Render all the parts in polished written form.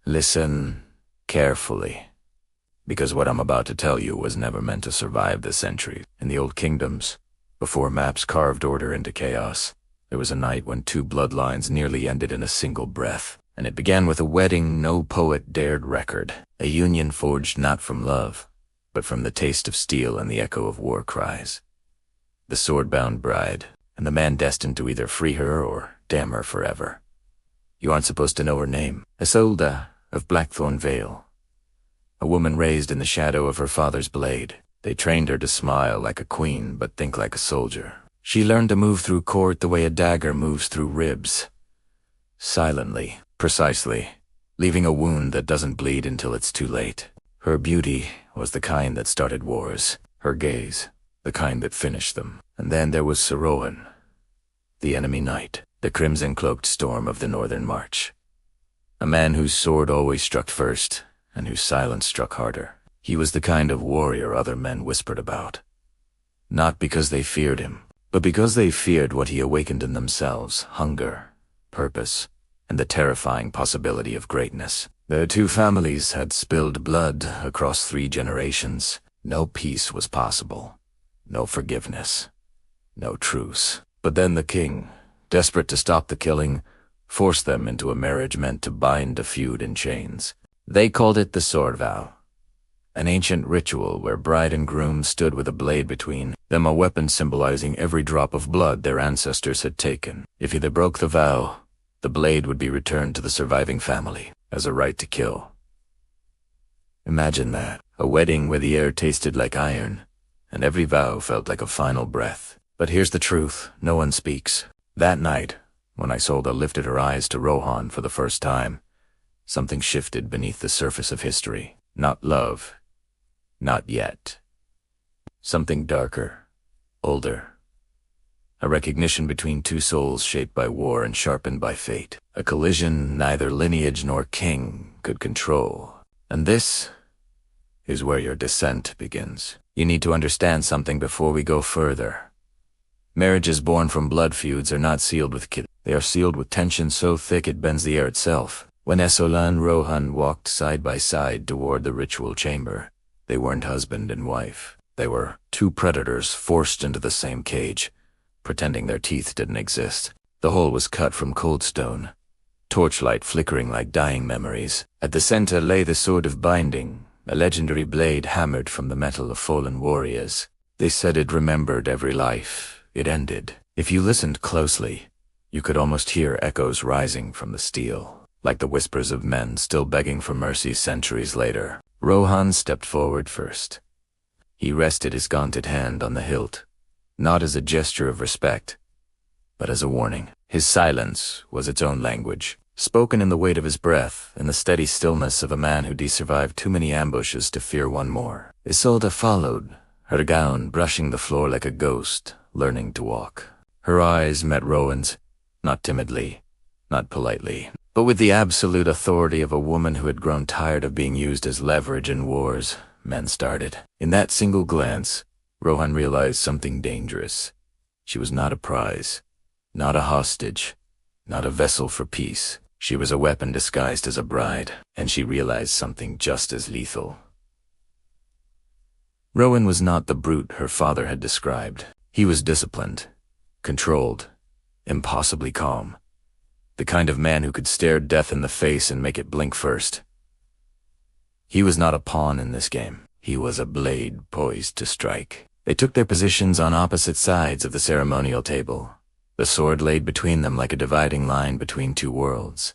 Listen carefully, because what I'm about to tell you was never meant to survive the centuries. In the old kingdoms, before maps carved order into chaos, there was a night when two bloodlines nearly ended in a single breath, and it began with a wedding no poet dared record, a union forged not from love, but from the taste of steel and the echo of war cries. The sword-bound bride, and the man destined to either free her or damn her forever. You aren't supposed to know her name. Isolde of Blackthorn Vale. A woman raised in the shadow of her father's blade. They trained her to smile like a queen but think like a soldier. She learned to move through court the way a dagger moves through ribs. Silently, precisely, leaving a wound that doesn't bleed until it's too late. Her beauty was the kind that started wars. Her gaze, the kind that finished them. And then there was Sir Rowan, the enemy knight, the crimson-cloaked storm of the Northern March. A man whose sword always struck first, and whose silence struck harder. He was the kind of warrior other men whispered about. Not because they feared him, but because they feared what he awakened in themselves: hunger, purpose, and the terrifying possibility of greatness. Their two families had spilled blood across 3 generations. No peace was possible. No forgiveness. No truce. But then the king, desperate to stop the killing, forced them into a marriage meant to bind a feud in chains. They called it the sword vow, an ancient ritual where bride and groom stood with a blade between them, a weapon symbolizing every drop of blood their ancestors had taken. If either broke the vow, the blade would be returned to the surviving family as a right to kill. Imagine that, a wedding where the air tasted like iron, and every vow felt like a final breath. But here's the truth no one speaks. That night, when Isolde lifted her eyes to Rowan for the first time, something shifted beneath the surface of history. Not love. Not yet. Something darker. Older. A recognition between two souls shaped by war and sharpened by fate. A collision neither lineage nor king could control. And this is where your descent begins. You need to understand something before we go further. Marriages born from blood feuds are not sealed with kisses. They are sealed with tension so thick it bends the air itself. When Isolde and Rowan walked side by side toward the ritual chamber, they weren't husband and wife. They were two predators forced into the same cage, pretending their teeth didn't exist. The hole was cut from cold stone, torchlight flickering like dying memories. At the center lay the sword of binding, a legendary blade hammered from the metal of fallen warriors. They said it remembered every life. It ended. If you listened closely, you could almost hear echoes rising from the steel, like the whispers of men still begging for mercy centuries later. Rowan stepped forward first. He rested his gaunted hand on the hilt, not as a gesture of respect, but as a warning. His silence was its own language, spoken in the weight of his breath and the steady stillness of a man who survived too many ambushes to fear one more. Isolde followed, her gown brushing the floor like a ghost, learning to walk. Her eyes met Rowan's, not timidly, not politely, but with the absolute authority of a woman who had grown tired of being used as leverage in wars men started. In that single glance, Rowan realized something dangerous. She was not a prize, not a hostage, not a vessel for peace. She was a weapon disguised as a bride, and she realized something just as lethal. Rowan was not the brute her father had described. He was disciplined, controlled, impossibly calm. The kind of man who could stare death in the face and make it blink first. He was not a pawn in this game. He was a blade poised to strike. They took their positions on opposite sides of the ceremonial table, the sword laid between them like a dividing line between two worlds.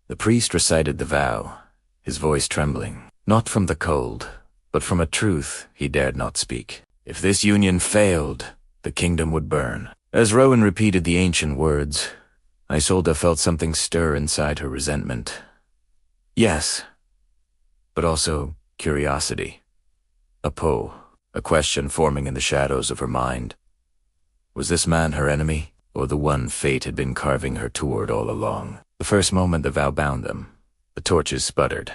The priest recited the vow, his voice trembling, not from the cold, but from a truth he dared not speak. If this union failed, the kingdom would burn. As Rowan repeated the ancient words, Isolde felt something stir inside her: resentment. Yes, but also curiosity. A question forming in the shadows of her mind. Was this man her enemy, or the one fate had been carving her toward all along? The first moment the vow bound them, the torches sputtered,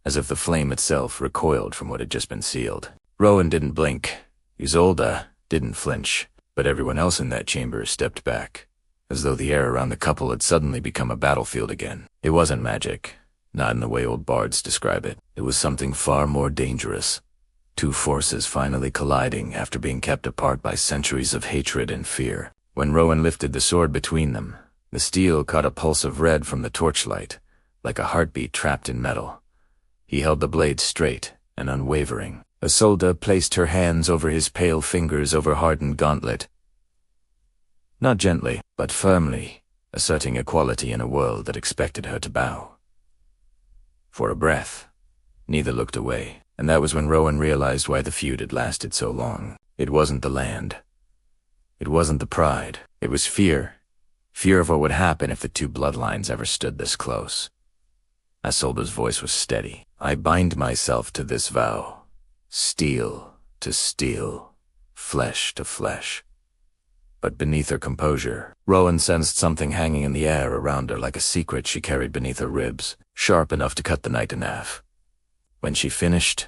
as if the flame itself recoiled from what had just been sealed. Rowan didn't blink. Isolde didn't flinch. But everyone else in that chamber stepped back, as though the air around the couple had suddenly become a battlefield again. It wasn't magic, not in the way old bards describe it. It was something far more dangerous. Two forces finally colliding after being kept apart by centuries of hatred and fear. When Rowan lifted the sword between them, the steel caught a pulse of red from the torchlight, like a heartbeat trapped in metal. He held the blade straight and unwavering. Isolde placed her hands over his pale fingers over hardened gauntlet. Not gently, but firmly, asserting equality in a world that expected her to bow. For a breath, neither looked away. And that was when Rowan realized why the feud had lasted so long. It wasn't the land. It wasn't the pride. It was fear. Fear of what would happen if the two bloodlines ever stood this close. Isolde's voice was steady. I bind myself to this vow. Steel to steel. Flesh to flesh. But beneath her composure, Rowan sensed something hanging in the air around her like a secret she carried beneath her ribs, sharp enough to cut the night in half. When she finished,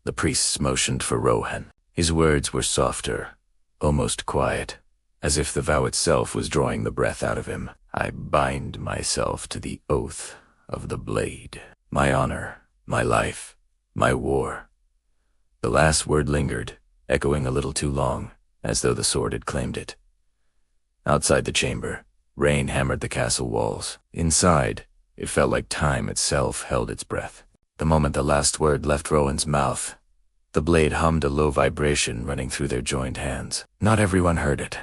the priests motioned for Rowan. His words were softer, almost quiet, as if the vow itself was drawing the breath out of him. I bind myself to the oath of the blade. My honor, my life, my war. The last word lingered, echoing a little too long, as though the sword had claimed it. Outside the chamber, rain hammered the castle walls. Inside, it felt like time itself held its breath. The moment the last word left Rowan's mouth, the blade hummed a low vibration running through their joined hands. Not everyone heard it,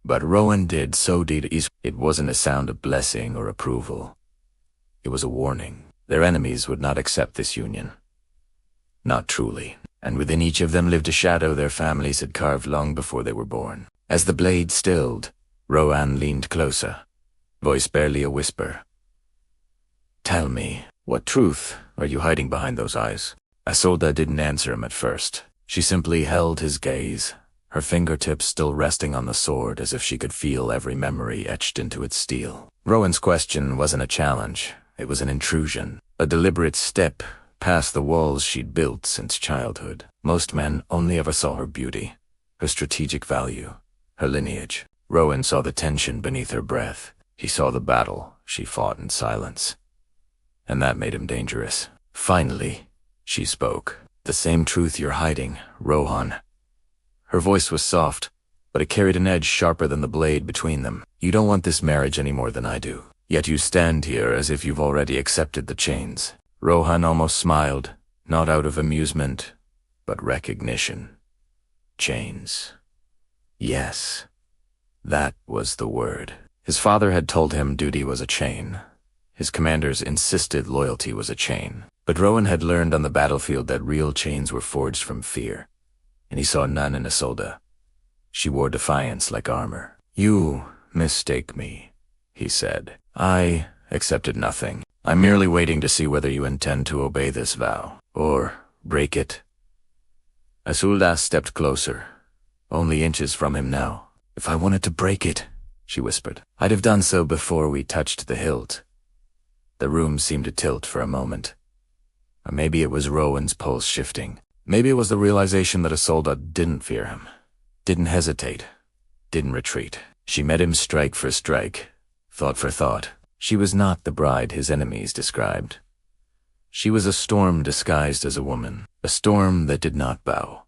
but Rowan did. So did Isolde. It wasn't a sound of blessing or approval. It was a warning. Their enemies would not accept this union. Not truly. And within each of them lived a shadow their families had carved long before they were born. As the blade stilled, Rowan leaned closer, voice barely a whisper. Tell me, what truth are you hiding behind those eyes? Isolde didn't answer him at first. She simply held his gaze, her fingertips still resting on the sword as if she could feel every memory etched into its steel. Rowan's question wasn't a challenge. It was an intrusion, a deliberate step past the walls she'd built since childhood. Most men only ever saw her beauty, her strategic value, her lineage. Rowan saw the tension beneath her breath. He saw the battle she fought in silence. And that made him dangerous. Finally, she spoke. The same truth you're hiding, Rowan. Her voice was soft, but it carried an edge sharper than the blade between them. You don't want this marriage any more than I do. Yet you stand here as if you've already accepted the chains. Rowan almost smiled, not out of amusement, but recognition. Chains. Yes, that was the word. His father had told him duty was a chain. His commanders insisted loyalty was a chain. But Rowan had learned on the battlefield that real chains were forged from fear, and he saw none in Isolde. She wore defiance like armor. You mistake me, he said. I accepted nothing. I'm merely waiting to see whether you intend to obey this vow, or break it. Isolde stepped closer, only inches from him now. If I wanted to break it, she whispered, I'd have done so before we touched the hilt. The room seemed to tilt for a moment. Or maybe it was Rowan's pulse shifting. Maybe it was the realization that Isolde didn't fear him, didn't hesitate, didn't retreat. She met him strike for strike, thought for thought. She was not the bride his enemies described. She was a storm disguised as a woman, a storm that did not bow.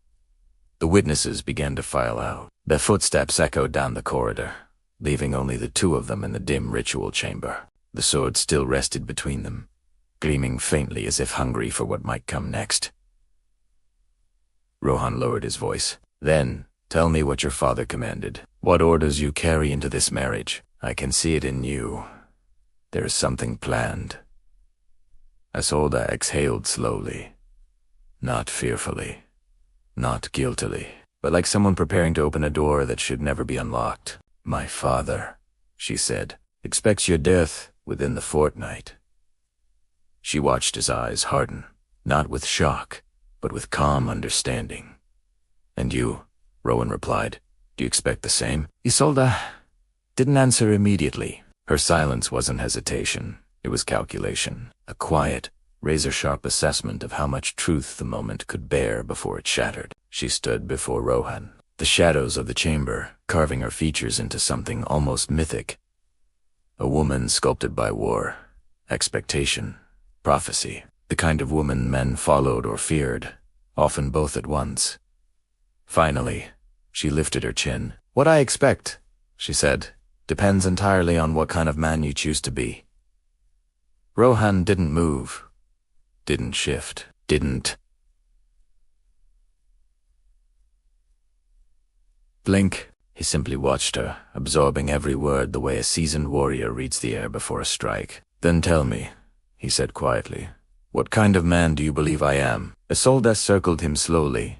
The witnesses began to file out. Their footsteps echoed down the corridor, leaving only the two of them in the dim ritual chamber. The sword still rested between them, gleaming faintly as if hungry for what might come next. Rowan lowered his voice. Then, tell me what your father commanded. What orders you carry into this marriage. I can see it in you. There is something planned. Isolde exhaled slowly. Not fearfully. Not guiltily. But like someone preparing to open a door that should never be unlocked. My father, she said, expects your death within the fortnight. She watched his eyes harden, not with shock, but with calm understanding. And you, Rowan replied, do you expect the same? Isolde didn't answer immediately. Her silence wasn't hesitation, it was calculation, a quiet, razor-sharp assessment of how much truth the moment could bear before it shattered. She stood before Rowan, the shadows of the chamber carving her features into something almost mythic, A woman sculpted by war, expectation, prophecy. The kind of woman men followed or feared, often both at once. Finally, she lifted her chin. "What I expect," she said, "depends entirely on what kind of man you choose to be." Rohan didn't move, didn't shift, didn't blink. He simply watched her, absorbing every word the way a seasoned warrior reads the air before a strike. "Then tell me," he said quietly, "what kind of man do you believe I am?" Isolde circled him slowly,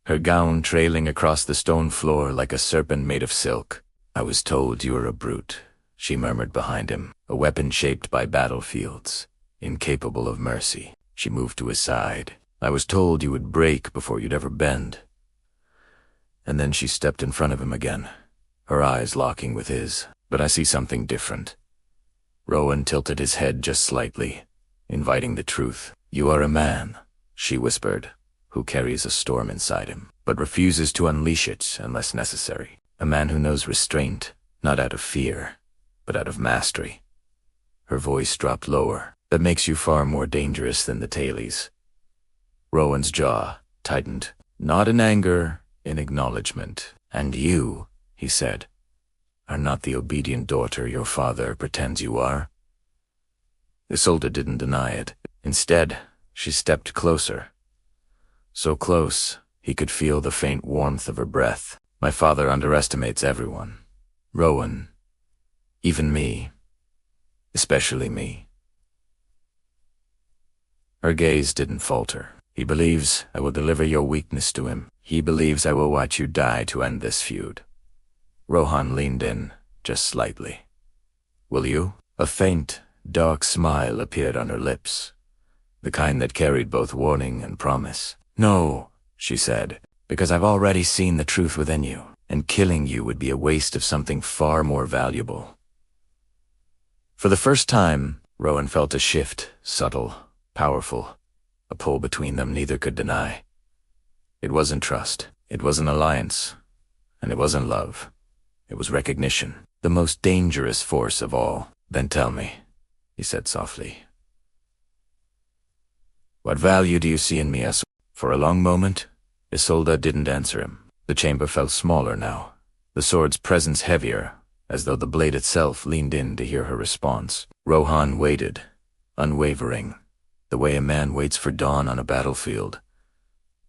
her gown trailing across the stone floor like a serpent made of silk. "I was told you were a brute," she murmured behind him, "a weapon shaped by battlefields, incapable of mercy." She moved to his side. "I was told you would break before you'd ever bend." And then she stepped in front of him again, her eyes locking with his. "But I see something different." Rowan tilted his head just slightly, inviting the truth. "You are a man," she whispered, "who carries a storm inside him, but refuses to unleash it unless necessary. A man who knows restraint, not out of fear, but out of mastery." Her voice dropped lower. "That makes you far more dangerous than the tailies." Rowan's jaw tightened, not in anger, in acknowledgement. "And you," he said, "are not the obedient daughter your father pretends you are." Isolde didn't deny it. Instead, she stepped closer. So close, he could feel the faint warmth of her breath. "My father underestimates everyone. Rowan. Even me. Especially me." Her gaze didn't falter. "He believes I will deliver your weakness to him. He believes I will watch you die to end this feud." Rohan leaned in, just slightly. "Will you?" A faint, dark smile appeared on her lips, the kind that carried both warning and promise. "No," she said, "because I've already seen the truth within you, and killing you would be a waste of something far more valuable." For the first time, Rowan felt a shift, subtle, powerful, a pull between them neither could deny. It wasn't trust, it wasn't alliance, and it wasn't love. It was recognition, the most dangerous force of all. "Then tell me," he said softly, "what value do you see in me?" For a long moment, Isolde didn't answer him. The chamber felt smaller now, the sword's presence heavier, as though the blade itself leaned in to hear her response. Rohan waited, unwavering, the way a man waits for dawn on a battlefield,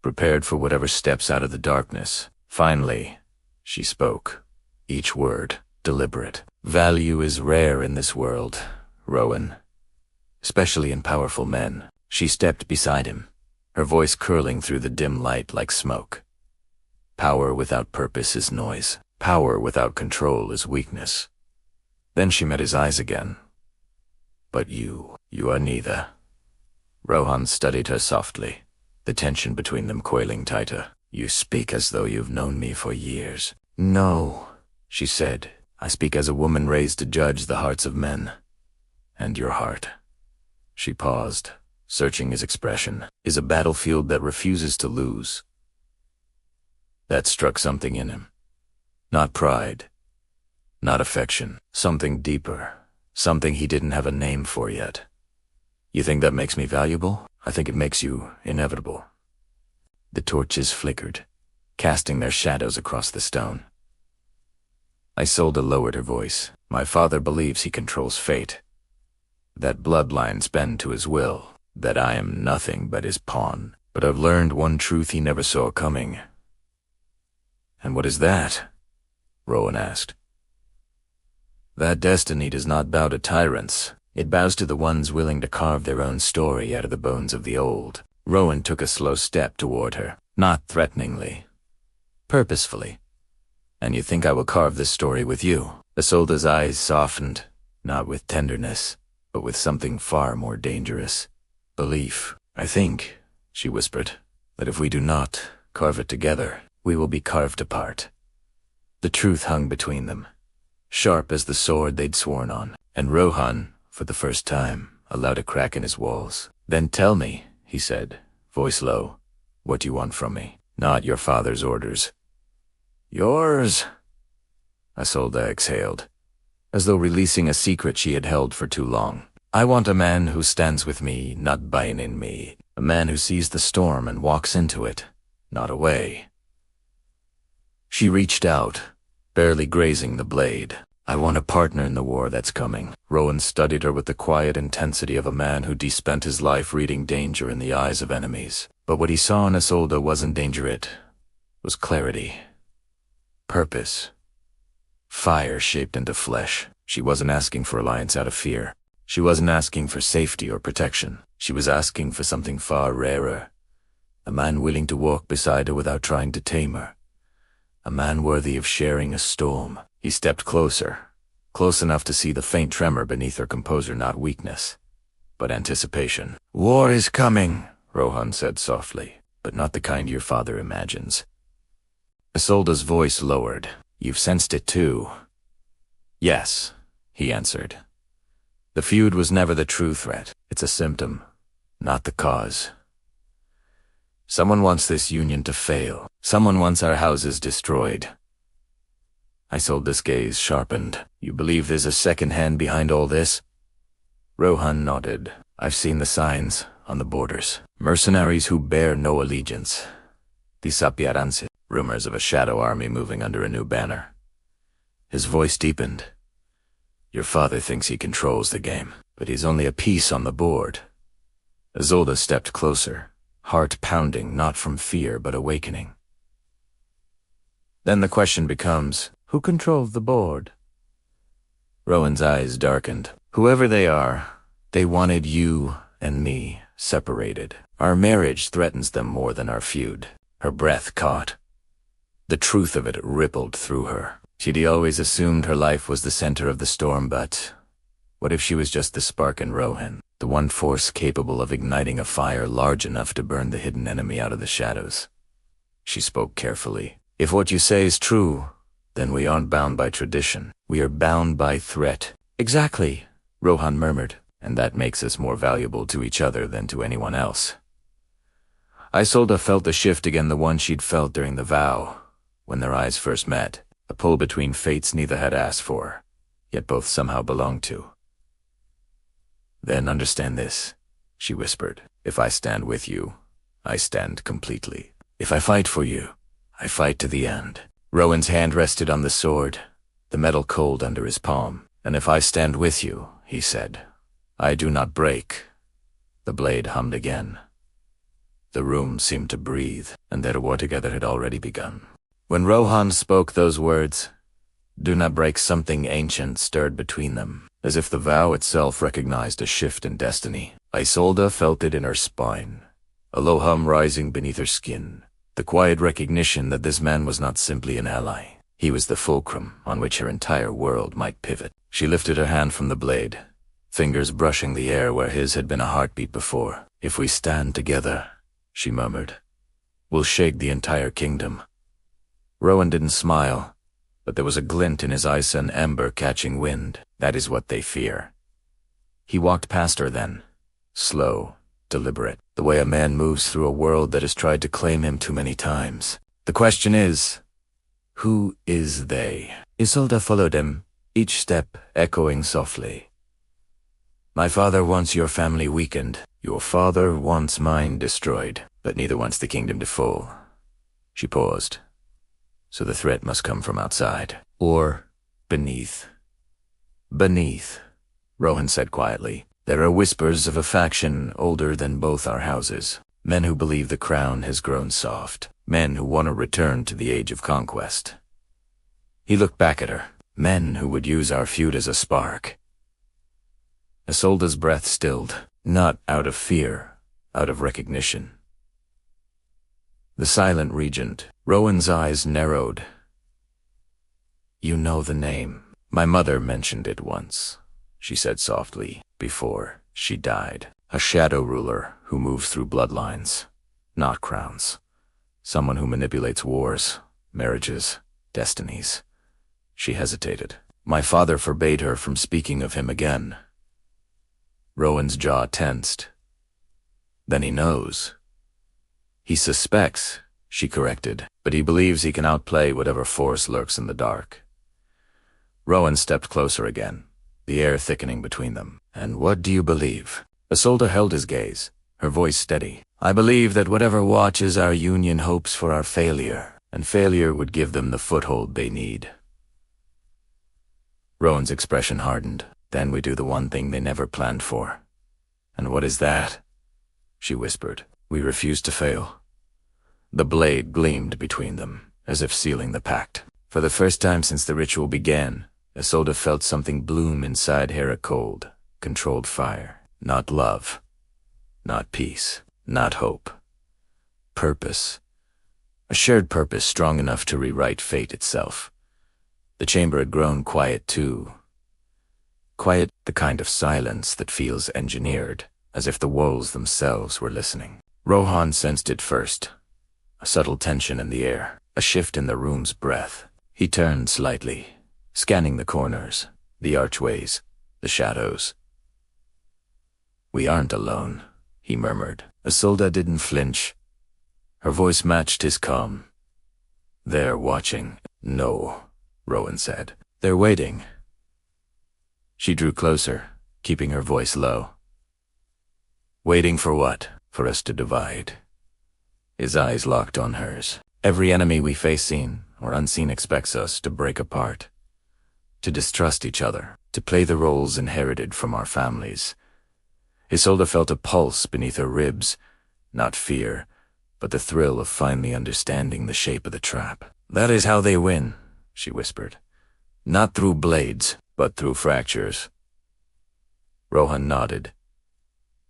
prepared for whatever steps out of the darkness. Finally, she spoke, each word deliberate. "Value is rare in this world, Rowan, especially in powerful men." She stepped beside him, her voice curling through the dim light like smoke. "Power without purpose is noise. Power without control is weakness." Then she met his eyes again. "But you are neither." Rohan studied her softly, the tension between them coiling tighter. "You speak as though you've known me for years." "No," she said. "I speak as a woman raised to judge the hearts of men. And your heart," she paused, searching his expression, "is a battlefield that refuses to lose." That struck something in him. Not pride, not affection, something deeper, something he didn't have a name for yet. "You think that makes me valuable? I think it makes you inevitable." The torches flickered, casting their shadows across the stone. Isolde lowered her voice. "My father believes he controls fate, that bloodlines bend to his will, that I am nothing but his pawn. But I've learned one truth he never saw coming." "And what is that?" Rowan asked. "That destiny does not bow to tyrants. It bows to the ones willing to carve their own story out of the bones of the old." Rowan took a slow step toward her, not threateningly, purposefully. "And you think I will carve this story with you?" Isolde's eyes softened, not with tenderness, but with something far more dangerous. "Belief. I think," she whispered, "that if we do not carve it together, we will be carved apart." The truth hung between them, sharp as the sword they'd sworn on, and Rohan, for the first time, allowed a crack in his walls. "Then tell me," he said, voice low, "what you want from me. Not your father's orders." "Yours?" Isolde exhaled. as though releasing a secret she had held for too long. I want a man who stands with me, not binding me. A man who sees the storm and walks into it, not away. She reached out, barely grazing the blade. I want a partner in the war that's coming. Rowan studied her with the quiet intensity of a man who spent his life reading danger in the eyes of enemies. But what he saw in Isolde wasn't danger, it was clarity. Purpose. Fire shaped into flesh. She wasn't asking for alliance out of fear. She wasn't asking for safety or protection. She was asking for something far rarer. A man willing to walk beside her without trying to tame her. A man worthy of sharing a storm. He stepped closer, close enough to see the faint tremor beneath her composure, not weakness, but anticipation. "War is coming," Rowan said softly, "but not the kind your father imagines." Isolde's voice lowered. "You've sensed it too." "Yes," he answered. "The feud was never the true threat. It's a symptom, not the cause. Someone wants this union to fail. Someone wants our houses destroyed." Isolde's gaze sharpened. "You believe there's a second hand behind all this?" Rowan nodded. "I've seen the signs on the borders. Mercenaries who bear no allegiance. Disappearances. Rumors of a shadow army moving under a new banner." His voice deepened. "Your father thinks he controls the game, but he's only a piece on the board." Isolde stepped closer, heart pounding, not from fear but awakening. "Then the question becomes, who controls the board?" Rowan's eyes darkened. "Whoever they are, they wanted you and me separated. Our marriage threatens them more than our feud." Her breath caught. The truth of it rippled through her. She'd always assumed her life was the center of the storm, but what if she was just the spark in Rowan, the one force capable of igniting a fire large enough to burn the hidden enemy out of the shadows? She spoke carefully. "If what you say is true, then we aren't bound by tradition. We are bound by threat." "Exactly," Rowan murmured, "and that makes us more valuable to each other than to anyone else." Isolde felt the shift again, the one she'd felt during the vow, when their eyes first met, a pull between fates neither had asked for, yet both somehow belonged to. "Then understand this," she whispered. "If I stand with you, I stand completely. If I fight for you, I fight to the end." Rowan's hand rested on the sword, the metal cold under his palm. "And if I stand with you," he said, "I do not break." The blade hummed again. The room seemed to breathe, and their war together had already begun. When Rowan spoke those words, "Do not break," something ancient stirred between them, as if the vow itself recognized a shift in destiny. Isolde felt it in her spine, a low hum rising beneath her skin, the quiet recognition that this man was not simply an ally. He was the fulcrum on which her entire world might pivot. She lifted her hand from the blade, fingers brushing the air where his had been a heartbeat before. "If we stand together," she murmured, "we'll shake the entire kingdom." Rowan didn't smile, but there was a glint in his eyes, an ember catching wind. "That is what they fear." He walked past her then, slow, deliberate, the way a man moves through a world that has tried to claim him too many times. "The question is, who is they?" Isolde followed him, each step echoing softly. "My father wants your family weakened. Your father wants mine destroyed, but neither wants the kingdom to fall." She paused. "So the threat must come from outside, or beneath." "Beneath," Rowan said quietly. "There are whispers of a faction older than both our houses. Men who believe the crown has grown soft. Men who want to return to the age of conquest." He looked back at her. "Men who would use our feud as a spark." Isolde's breath stilled, not out of fear, out of recognition. The silent regent, Rowan's eyes narrowed. "You know the name." "My mother mentioned it once," she said softly, "before she died. A shadow ruler who moves through bloodlines, not crowns. Someone who manipulates wars, marriages, destinies." She hesitated. "My father forbade her from speaking of him again." Rowan's jaw tensed. "Then he knows." "He suspects," she corrected, "but he believes he can outplay whatever force lurks in the dark." Rowan stepped closer again, the air thickening between them. And what do you believe? Isolde held his gaze, her voice steady. I believe that whatever watches our union hopes for our failure, and failure would give them the foothold they need. Rowan's expression hardened. Then we do the one thing they never planned for. And what is that? She whispered. We refuse to fail. The blade gleamed between them, as if sealing the pact. For the first time since the ritual began, Isolde felt something bloom inside her, a cold, controlled fire. Not love. Not peace. Not hope. Purpose. A shared purpose strong enough to rewrite fate itself. The chamber had grown quiet too. Quiet, the kind of silence that feels engineered, as if the walls themselves were listening. Rowan sensed it first. A subtle tension in the air, a shift in the room's breath. He turned slightly, scanning the corners, the archways, the shadows. We aren't alone, he murmured. Isolde didn't flinch. Her voice matched his calm. They're watching. No, Rowan said. They're waiting. She drew closer, keeping her voice low. Waiting for what? For us to divide. His eyes locked on hers. Every enemy we face, seen or unseen, expects us to break apart, to distrust each other, to play the roles inherited from our families. Isolde felt a pulse beneath her ribs, not fear, but the thrill of finally understanding the shape of the trap. That is how they win, she whispered. Not through blades, but through fractures. Rowan nodded.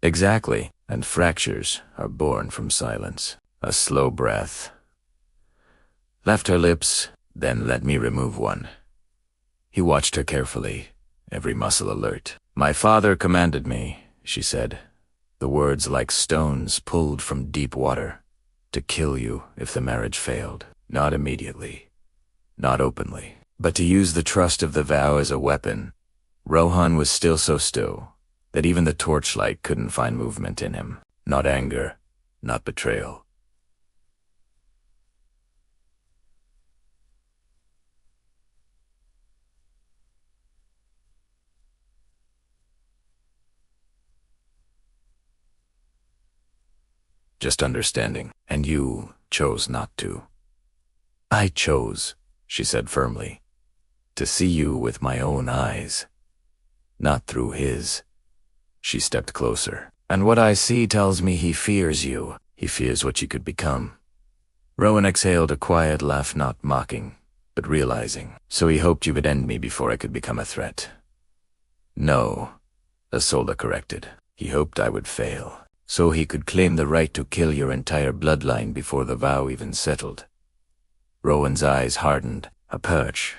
Exactly, and fractures are born from silence. A slow breath. Left her lips, then let me remove one. He watched her carefully, every muscle alert. My father commanded me, she said, the words like stones pulled from deep water, to kill you if the marriage failed. Not immediately, not openly, but to use the trust of the vow as a weapon. Rowan was still so still that even the torchlight couldn't find movement in him. Not anger, not betrayal. Just understanding, and you chose not to. I chose, she said firmly, to see you with my own eyes, not through his. She stepped closer. And what I see tells me he fears you. He fears what you could become. Rowan exhaled a quiet laugh, not mocking, but realizing. So he hoped you would end me before I could become a threat. No, Isolde corrected. He hoped I would fail, so he could claim the right to kill your entire bloodline before the vow even settled. Rowan's eyes hardened. A perch.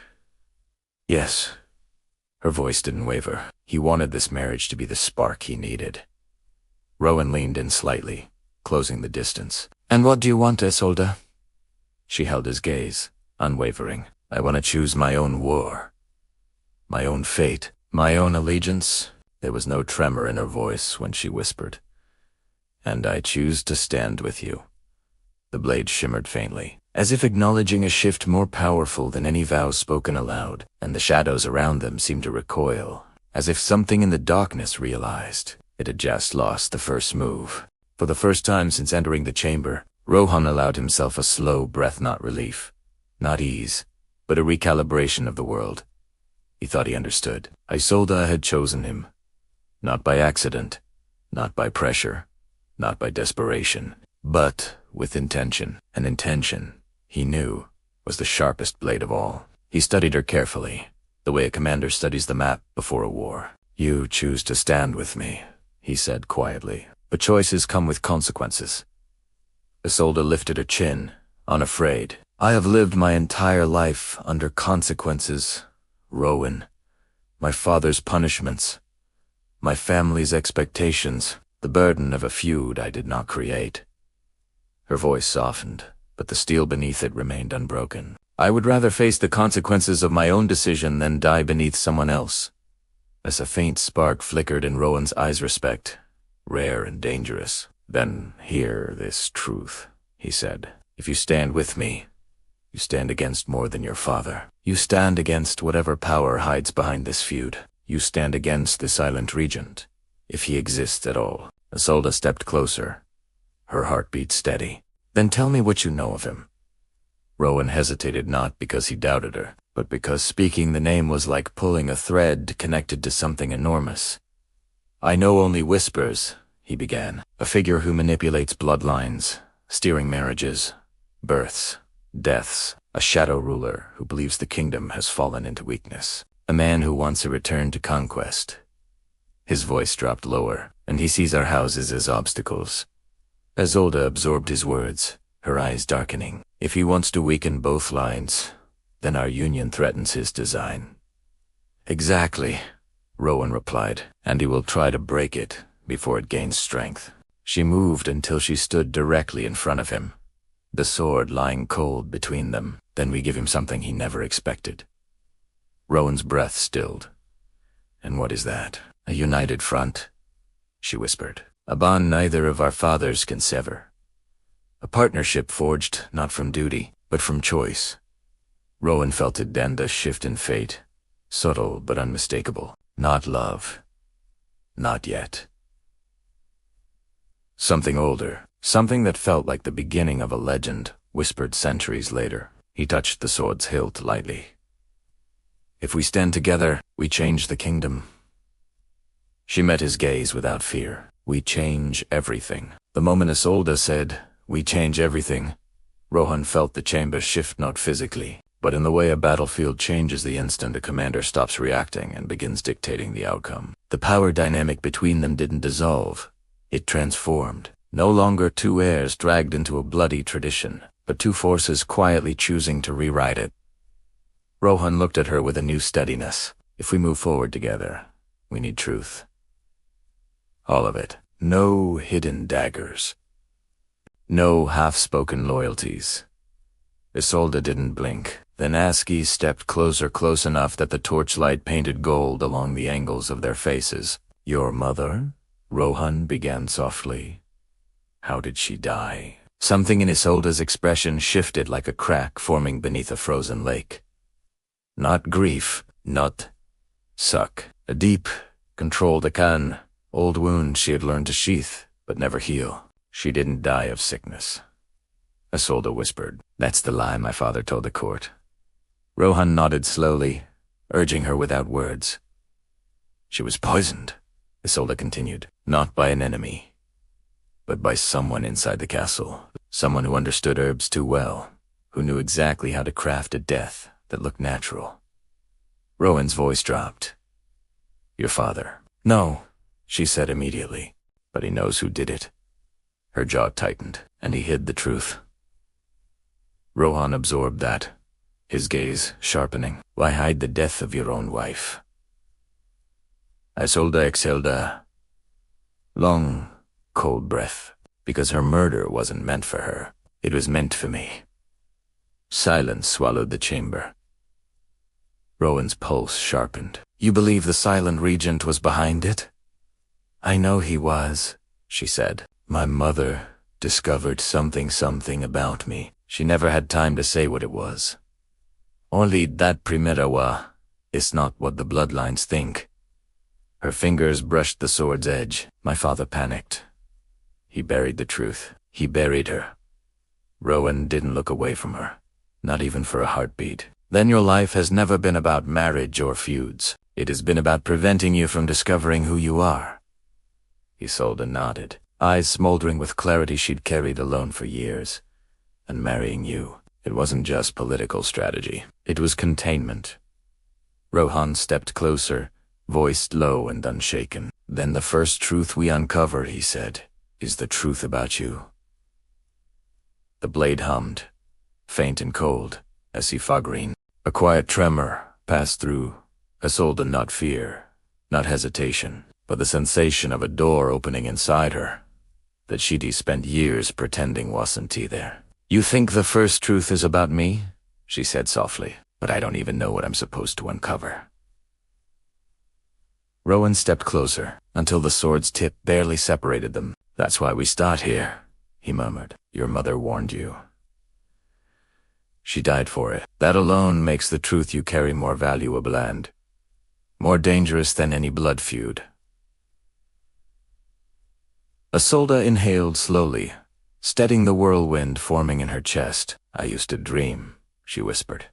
Yes. Her voice didn't waver. He wanted this marriage to be the spark he needed. Rowan leaned in slightly, closing the distance. And what do you want, Isolde? She held his gaze, unwavering. I want to choose my own war. My own fate. My own allegiance. There was no tremor in her voice when she whispered. And I choose to stand with you. The blade shimmered faintly, as if acknowledging a shift more powerful than any vow spoken aloud, and the shadows around them seemed to recoil, as if something in the darkness realized it had just lost the first move. For the first time since entering the chamber, Rowan allowed himself a slow breath, not relief, not ease, but a recalibration of the world. He thought he understood. Isolde had chosen him, not by accident, not by pressure, not by desperation, but with intention. An intention, he knew, was the sharpest blade of all. He studied her carefully, the way a commander studies the map before a war. You choose to stand with me, he said quietly, but choices come with consequences. Isolde lifted her chin, unafraid. I have lived my entire life under consequences, Rowan. My father's punishments, my family's expectations, the burden of a feud I did not create. Her voice softened, but the steel beneath it remained unbroken. I would rather face the consequences of my own decision than die beneath someone else. As a faint spark flickered in Rowan's eyes, respect, rare and dangerous. Then hear this truth, he said. If you stand with me, You stand against more than your father. You stand against whatever power hides behind this feud. You stand against the silent regent, if he exists at all. Isolde stepped closer, her heartbeat steady. Then tell me what you know of him. Rowan hesitated, not because he doubted her, but because speaking the name was like pulling a thread connected to something enormous. I know only whispers, he began. A figure who manipulates bloodlines, steering marriages, births, deaths. A shadow ruler who believes the kingdom has fallen into weakness. A man who wants a return to conquest. His voice dropped lower, and he sees our houses as obstacles. Isolde absorbed his words, her eyes darkening. If he wants to weaken both lines, then our union threatens his design. Exactly, Rowan replied, and he will try to break it before it gains strength. She moved until she stood directly in front of him, the sword lying cold between them. Then we give him something he never expected. Rowan's breath stilled. And what is that? A united front, she whispered. A bond neither of our fathers can sever. A partnership forged not from duty, but from choice. Rowan felt it bend a shift in fate, subtle but unmistakable. Not love. Not yet. Something older, something that felt like the beginning of a legend, whispered centuries later. He touched the sword's hilt lightly. If we stand together, we change the kingdom. She met his gaze without fear. We change everything. The moment Isolde said, we change everything, Rowan felt the chamber shift, not physically, but in the way a battlefield changes the instant a commander stops reacting and begins dictating the outcome. The power dynamic between them didn't dissolve. It transformed. No longer two heirs dragged into a bloody tradition, but two forces quietly choosing to rewrite it. Rowan looked at her with a new steadiness. If we move forward together, we need truth. All of it. No hidden daggers. No half-spoken loyalties. Isolde didn't blink. Then Aski stepped closer, close enough that the torchlight painted gold along the angles of their faces. Your mother? Rowan began softly. How did she die? Something in Isolde's expression shifted like a crack forming beneath a frozen lake. Not grief, not suck. A deep, controlled akan, old wound she had learned to sheath, but never heal. She didn't die of sickness. Isolde whispered. That's the lie my father told the court. Rowan nodded slowly, urging her without words. She was poisoned, Isolde continued. Not by an enemy, but by someone inside the castle. Someone who understood herbs too well, who knew exactly how to craft a death that looked natural. Rowan's voice dropped. Your father. No, she said immediately, but he knows who did it. Her jaw tightened, and he hid the truth. Rowan absorbed that, his gaze sharpening. Why hide the death of your own wife? Isolde exhaled a long, cold breath. Because her murder wasn't meant for her. It was meant for me. Silence swallowed the chamber. Rowan's pulse sharpened. You believe the silent regent was behind it? I know he was, she said. My mother discovered something about me. She never had time to say what it was. Only that primera is not what the bloodlines think. Her fingers brushed the sword's edge. My father panicked. He buried the truth. He buried her. Rowan didn't look away from her, not even for a heartbeat. Then your life has never been about marriage or feuds. It has been about preventing you from discovering who you are. Isolde nodded, eyes smoldering with clarity she'd carried alone for years. And marrying you, it wasn't just political strategy. It was containment. Rowan stepped closer, voiced low and unshaken. Then the first truth we uncover, he said, is the truth about you. The blade hummed, faint and cold, as he green. A quiet tremor passed through Isolde, not fear, not hesitation, but the sensation of a door opening inside her, that she'd spent years pretending wasn't there. You think the first truth is about me? She said softly, but I don't even know what I'm supposed to uncover. Rowan stepped closer, until the sword's tip barely separated them. That's why we start here, he murmured. Your mother warned you. She died for it. That alone makes the truth you carry more valuable and more dangerous than any blood feud. Isolde inhaled slowly, steadying the whirlwind forming in her chest. I used to dream, she whispered.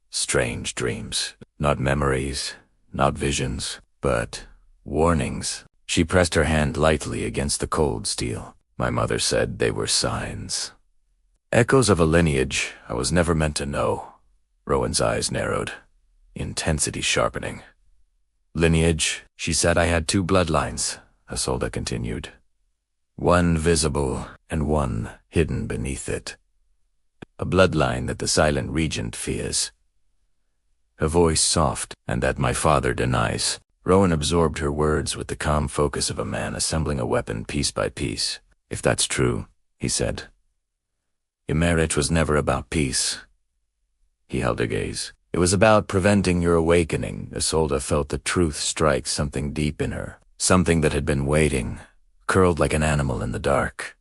Strange dreams. Not memories, not visions, but warnings. She pressed her hand lightly against the cold steel. My mother said they were signs. Echoes of a lineage I was never meant to know. Rowan's eyes narrowed, intensity sharpening. Lineage, she said I had two bloodlines, Isolde continued. One visible and one hidden beneath it. A bloodline that the silent Regent fears. Her voice soft, and that my father denies. Rowan absorbed her words with the calm focus of a man assembling a weapon piece by piece. If that's true, he said, your marriage was never about peace. He held her gaze. It was about preventing your awakening. Isolde felt the truth strike something deep in her, something that had been waiting, curled like an animal in the dark.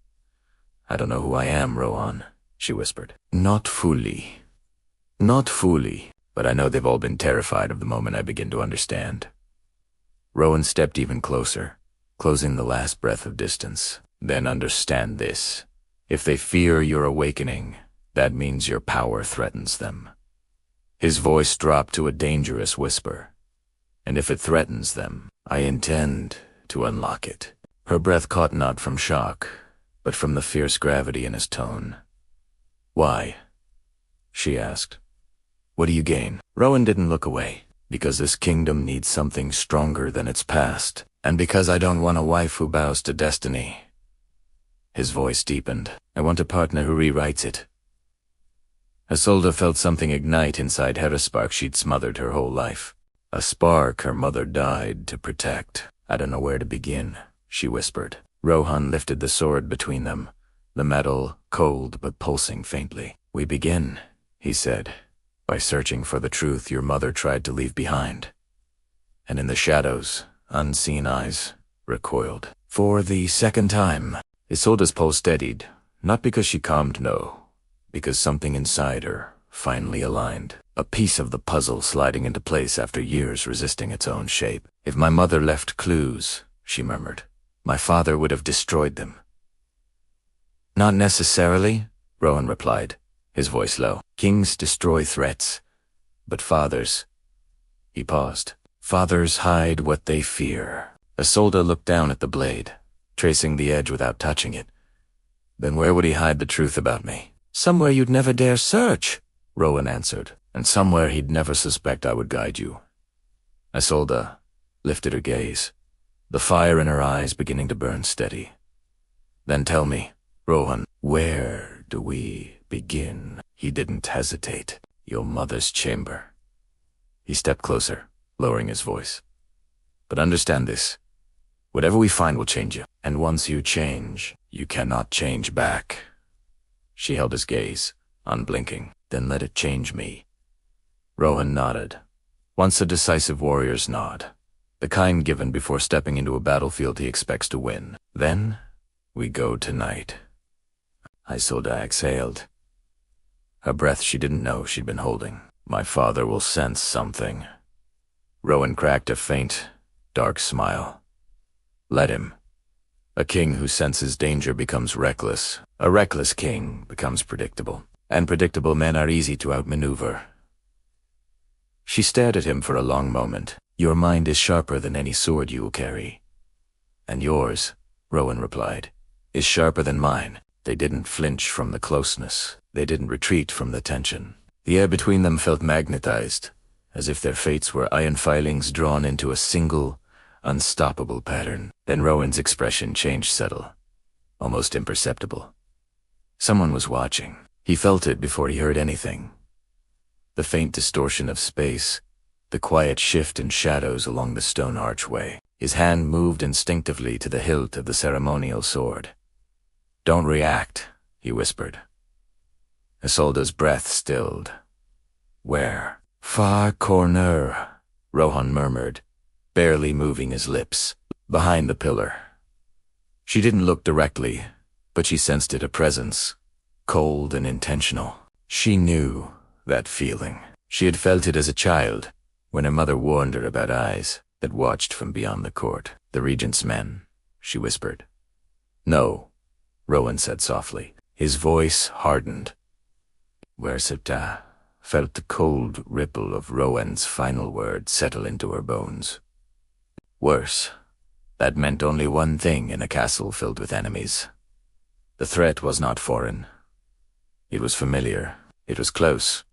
I don't know who I am, Rowan, she whispered. Not fully. Not fully, but I know they've all been terrified of the moment I begin to understand. Rowan stepped even closer, closing the last breath of distance. Then understand this. If they fear your awakening, that means your power threatens them. His voice dropped to a dangerous whisper. And if it threatens them, I intend to unlock it. Her breath caught not from shock, but from the fierce gravity in his tone. Why? She asked. What do you gain? Rowan didn't look away. Because this kingdom needs something stronger than its past, and because I don't want a wife who bows to destiny. His voice deepened. I want a partner who rewrites it. Isolde felt something ignite inside her, a spark she'd smothered her whole life. A spark her mother died to protect. I don't know where to begin, she whispered. Rowan lifted the sword between them, the metal cold but pulsing faintly. We begin, he said, by searching for the truth your mother tried to leave behind. And in the shadows, unseen eyes recoiled. For the second time, Isolde's pulse steadied, not because she calmed, no, because something inside her finally aligned. A piece of the puzzle sliding into place after years resisting its own shape. If my mother left clues, she murmured, my father would have destroyed them. Not necessarily, Rowan replied, his voice low. Kings destroy threats, but fathers... He paused. Fathers hide what they fear. Isolde looked down at the blade, tracing the edge without touching it. Then where would he hide the truth about me? Somewhere you'd never dare search, Rowan answered, and somewhere he'd never suspect I would guide you. Isolde lifted her gaze, the fire in her eyes beginning to burn steady. Then tell me, Rowan, where do we begin? He didn't hesitate. Your mother's chamber. He stepped closer, lowering his voice. But understand this. Whatever we find will change you. And once you change, you cannot change back. She held his gaze, unblinking. Then let it change me. Rowan nodded. Once a decisive warrior's nod. The kind given before stepping into a battlefield he expects to win. Then, we go tonight. Isolde exhaled. A breath she didn't know she'd been holding. My father will sense something. Rowan cracked a faint, dark smile. Let him. A king who senses danger becomes reckless. A reckless king becomes predictable. And predictable men are easy to outmaneuver. She stared at him for a long moment. Your mind is sharper than any sword you will carry. And yours, Rowan replied, is sharper than mine. They didn't flinch from the closeness. They didn't retreat from the tension. The air between them felt magnetized, as if their fates were iron filings drawn into a single, unstoppable pattern. Then Rowan's expression changed subtle, almost imperceptible. Someone was watching. He felt it before he heard anything. The faint distortion of space, the quiet shift in shadows along the stone archway. His hand moved instinctively to the hilt of the ceremonial sword. Don't react, he whispered. Isolde's breath stilled. Where? Far corner, Rowan murmured, barely moving his lips. Behind the pillar. She didn't look directly, but she sensed it, a presence, cold and intentional. She knew that feeling. She had felt it as a child, when her mother warned her about eyes that watched from beyond the court. "The Regent's men," she whispered. "No," Rowan said softly. His voice hardened. Werseta felt the cold ripple of Rowan's final word settle into her bones. Worse. That meant only one thing in a castle filled with enemies. The threat was not foreign. It was familiar. It was close.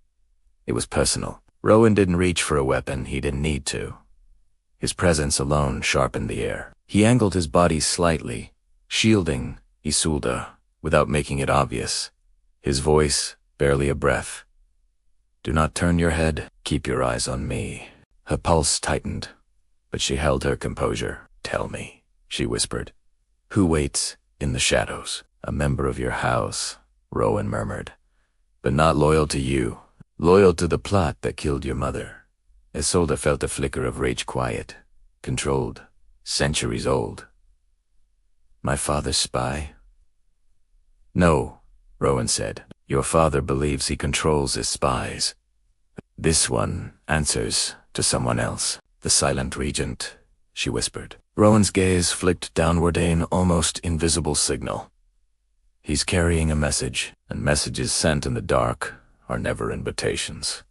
It was personal. Rowan didn't reach for a weapon he didn't need to. His presence alone sharpened the air. He angled his body slightly, shielding Isolde without making it obvious. His voice barely a breath. "Do not turn your head. Keep your eyes on me." Her pulse tightened, but she held her composure. "Tell me," she whispered. "Who waits in the shadows?" "A member of your house," Rowan murmured. "But not loyal to you. Loyal to the plot that killed your mother." Isolde felt a flicker of rage, quiet, controlled, centuries old. "My father's spy?" "No," Rowan said. "Your father believes he controls his spies. This one answers to someone else." "The silent regent," she whispered. Rowan's gaze flicked downward, an almost invisible signal. "He's carrying a message, and messages sent in the dark are never invitations."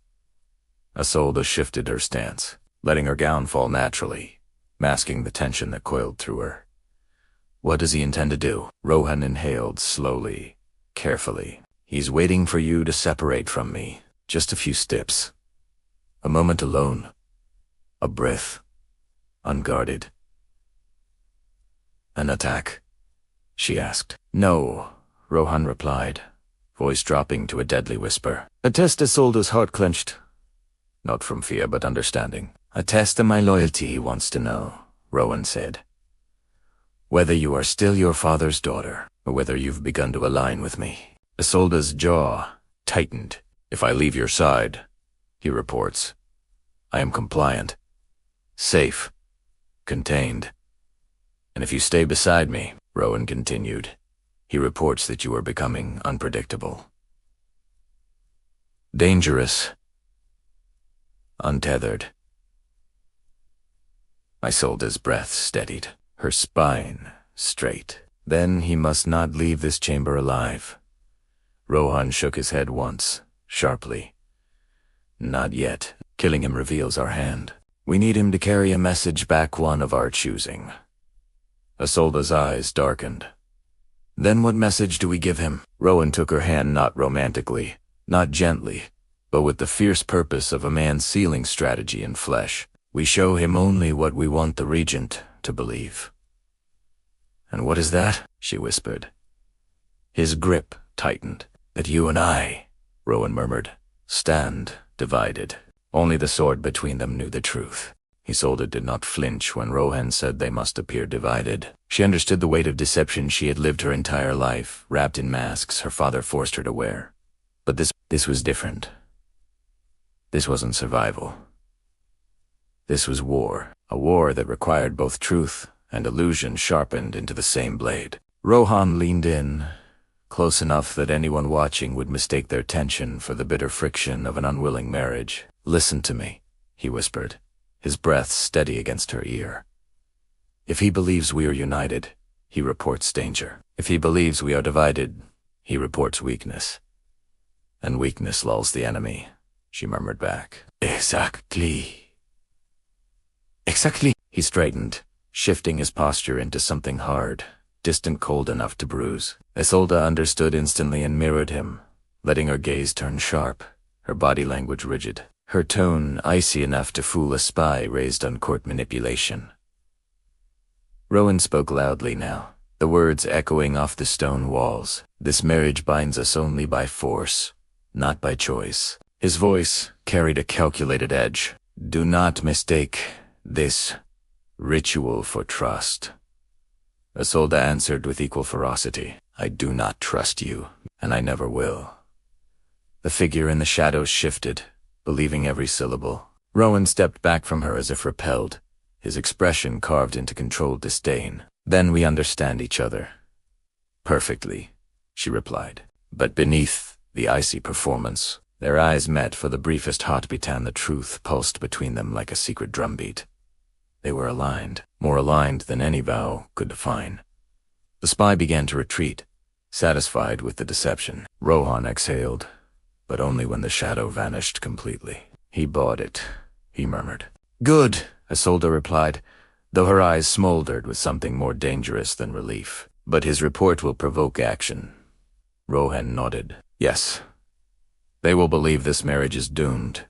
Isolde shifted her stance, letting her gown fall naturally, masking the tension that coiled through her. "What does he intend to do?" Rowan inhaled slowly, carefully. "He's waiting for you to separate from me. Just a few steps. A moment alone. A breath. Unguarded." "An attack?" she asked. "No," Rowan replied, voice dropping to a deadly whisper. A test Isolde's heart clenched. Not from fear, but understanding. "A test of my loyalty, he wants to know," Rowan said. "Whether you are still your father's daughter, or whether you've begun to align with me." Isolde's jaw tightened. "If I leave your side," he reports, "I am compliant, safe, contained. And if you stay beside me," Rowan continued, "he reports that you are becoming unpredictable. Dangerous. Untethered." Isolde's breath steadied, her spine straight. Then he must not leave this chamber alive. Rowan shook his head once, sharply. "Not yet. Killing him reveals our hand. We need him to carry a message back, one of our choosing." Isolde's eyes darkened. "Then what message do we give him?" Rowan took her hand, not romantically, not gently, but with the fierce purpose of a man sealing strategy in flesh. "We show him only what we want the Regent to believe." "And what is that?" she whispered. His grip tightened. "That you and I," Rowan murmured, "stand divided. Only the sword between them knew the truth." Isolde did not flinch when Rowan said they must appear divided. She understood the weight of deception she had lived her entire life, wrapped in masks her father forced her to wear. But this was different. This wasn't survival. This was war, a war that required both truth and illusion sharpened into the same blade. Rowan leaned in, close enough that anyone watching would mistake their tension for the bitter friction of an unwilling marriage. "Listen to me," he whispered, his breath steady against her ear. "If he believes we are united, he reports danger. If he believes we are divided, he reports weakness. And weakness lulls the enemy," she murmured back. Exactly. He straightened, shifting his posture into something hard, distant, cold enough to bruise. Isolde understood instantly and mirrored him, letting her gaze turn sharp, her body language rigid, her tone icy enough to fool a spy raised on court manipulation. Rowan spoke loudly now, the words echoing off the stone walls. "This marriage binds us only by force, not by choice." His voice carried a calculated edge. "Do not mistake this ritual for trust." Isolde answered with equal ferocity. "I do not trust you, and I never will." The figure in the shadows shifted, believing every syllable. Rowan stepped back from her as if repelled, his expression carved into controlled disdain. "Then we understand each other." "Perfectly," she replied. "But beneath the icy performance. Their eyes met for the briefest heartbeat, and the truth pulsed between them like a secret drumbeat. They were aligned, more aligned than any vow could define. The spy began to retreat, satisfied with the deception. Rowan exhaled, but only when the shadow vanished completely. He bought it, he murmured. Good, Isolde replied, though her eyes smoldered with something more dangerous than relief. But his report will provoke action. Rowan nodded. Yes. They will believe this marriage is doomed.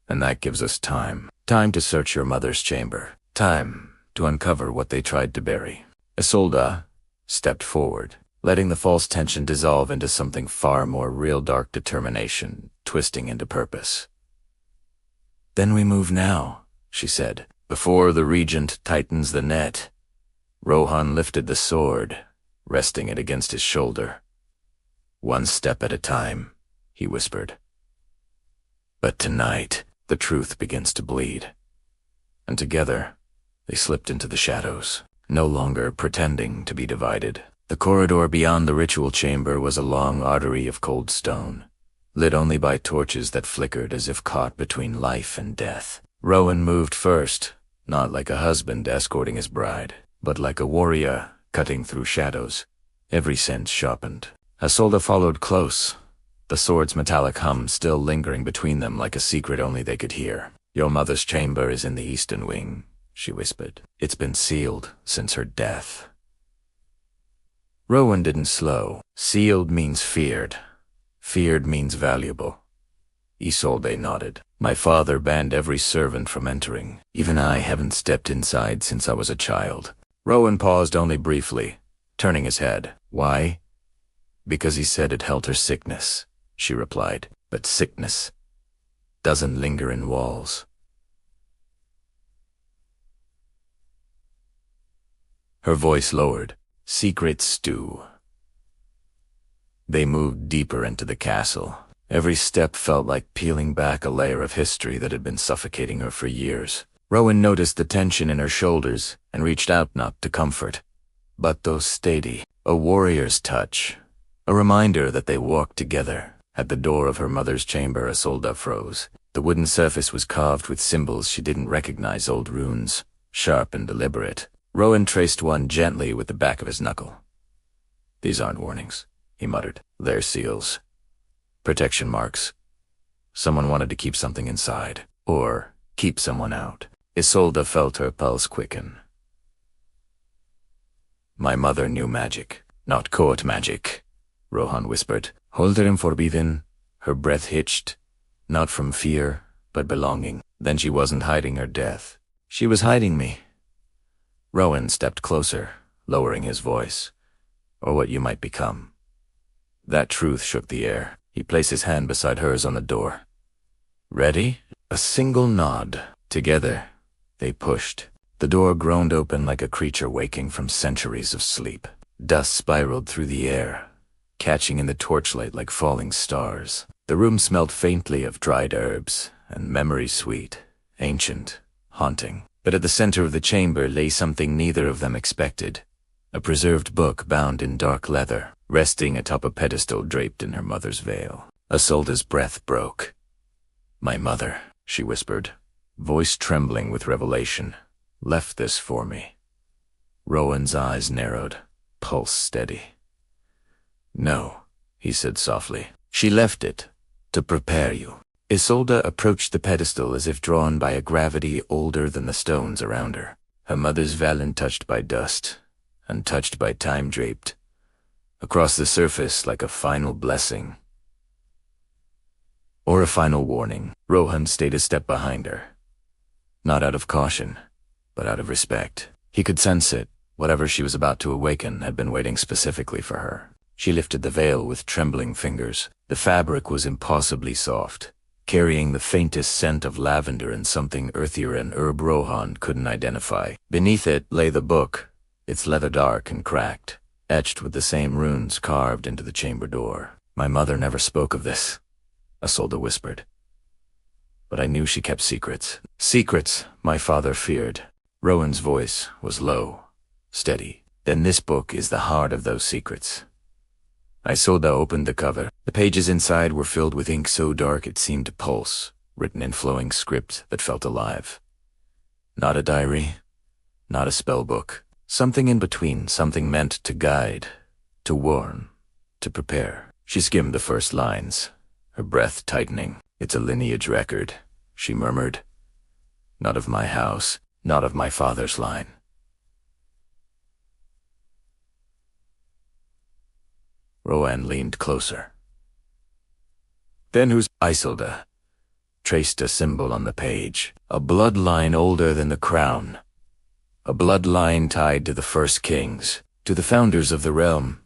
And that gives us time. Time to search your mother's chamber. Time to uncover what they tried to bury. Isolde stepped forward, letting the false tension dissolve into something far more real, dark determination, twisting into purpose. Then we move now, she said, before the Regent tightens the net. Rowan lifted the sword, resting it against his shoulder. One step at a time, he whispered. But tonight, the truth begins to bleed. And together, they slipped into the shadows, no longer pretending to be divided. The corridor beyond the ritual chamber was a long artery of cold stone, lit only by torches that flickered as if caught between life and death. Rowan moved first, not like a husband escorting his bride, but like a warrior cutting through shadows, every sense sharpened. Isolde followed close, the sword's metallic hum still lingering between them like a secret only they could hear. Your mother's chamber is in the eastern wing, she whispered. It's been sealed since her death. Rowan didn't slow. Sealed means feared. Feared means valuable. Isolde nodded. My father banned every servant from entering. Even I haven't stepped inside since I was a child. Rowan paused only briefly, turning his head. Why? Because he said it held her sickness, she replied. But sickness doesn't linger in walls. Her voice lowered. Secrets stew. They moved deeper into the castle. Every step felt like peeling back a layer of history that had been suffocating her for years. Rowan noticed the tension in her shoulders and reached out not to comfort, but to steady. A warrior's touch. A reminder that they walked together. At the door of her mother's chamber, Isolde froze. The wooden surface was carved with symbols she didn't recognize, old runes, sharp and deliberate. Rowan traced one gently with the back of his knuckle. These aren't warnings, he muttered. They're seals. Protection marks. Someone wanted to keep something inside, or keep someone out. Isolde felt her pulse quicken. My mother knew magic, not court magic, Rowan whispered. Holder and forbidden. Her breath hitched, not from fear, but belonging. Then she wasn't hiding her death. She was hiding me. Rowan stepped closer, lowering his voice. Or what you might become. That truth shook the air. He placed his hand beside hers on the door. Ready? A single nod. Together, they pushed. The door groaned open like a creature waking from centuries of sleep. Dust spiraled through the air, catching in the torchlight like falling stars. The room smelled faintly of dried herbs and memory sweet, ancient, haunting. But at the center of the chamber lay something neither of them expected. A preserved book bound in dark leather, resting atop a pedestal draped in her mother's veil. Isolde's breath broke. My mother, she whispered, voice trembling with revelation, left this for me. Rowan's eyes narrowed, pulse steady. No, he said softly. She left it to prepare you. Isolde approached the pedestal as if drawn by a gravity older than the stones around her. Her mother's veil untouched by dust, untouched by time draped. Across the surface like a final blessing. Or a final warning. Rowan stayed a step behind her. Not out of caution, but out of respect. He could sense it. Whatever she was about to awaken had been waiting specifically for her. She lifted the veil with trembling fingers. The fabric was impossibly soft, carrying the faintest scent of lavender and something earthier an herb Rowan couldn't identify. Beneath it lay the book, its leather dark and cracked, etched with the same runes carved into the chamber door. My mother never spoke of this, Isolde whispered. But I knew she kept secrets. Secrets my father feared. Rowan's voice was low, steady. Then this book is the heart of those secrets. Isolde opened the cover. The pages inside were filled with ink so dark it seemed to pulse, written in flowing script that felt alive. Not a diary, not a spell book. Something in between, something meant to guide, to warn, to prepare. She skimmed the first lines, her breath tightening. "It's a lineage record," she murmured. "Not of my house, not of my father's line." Rowan leaned closer. "Then who's—" Isolde traced a symbol on the page, a bloodline older than the crown. A bloodline tied to the first kings, to the founders of the realm.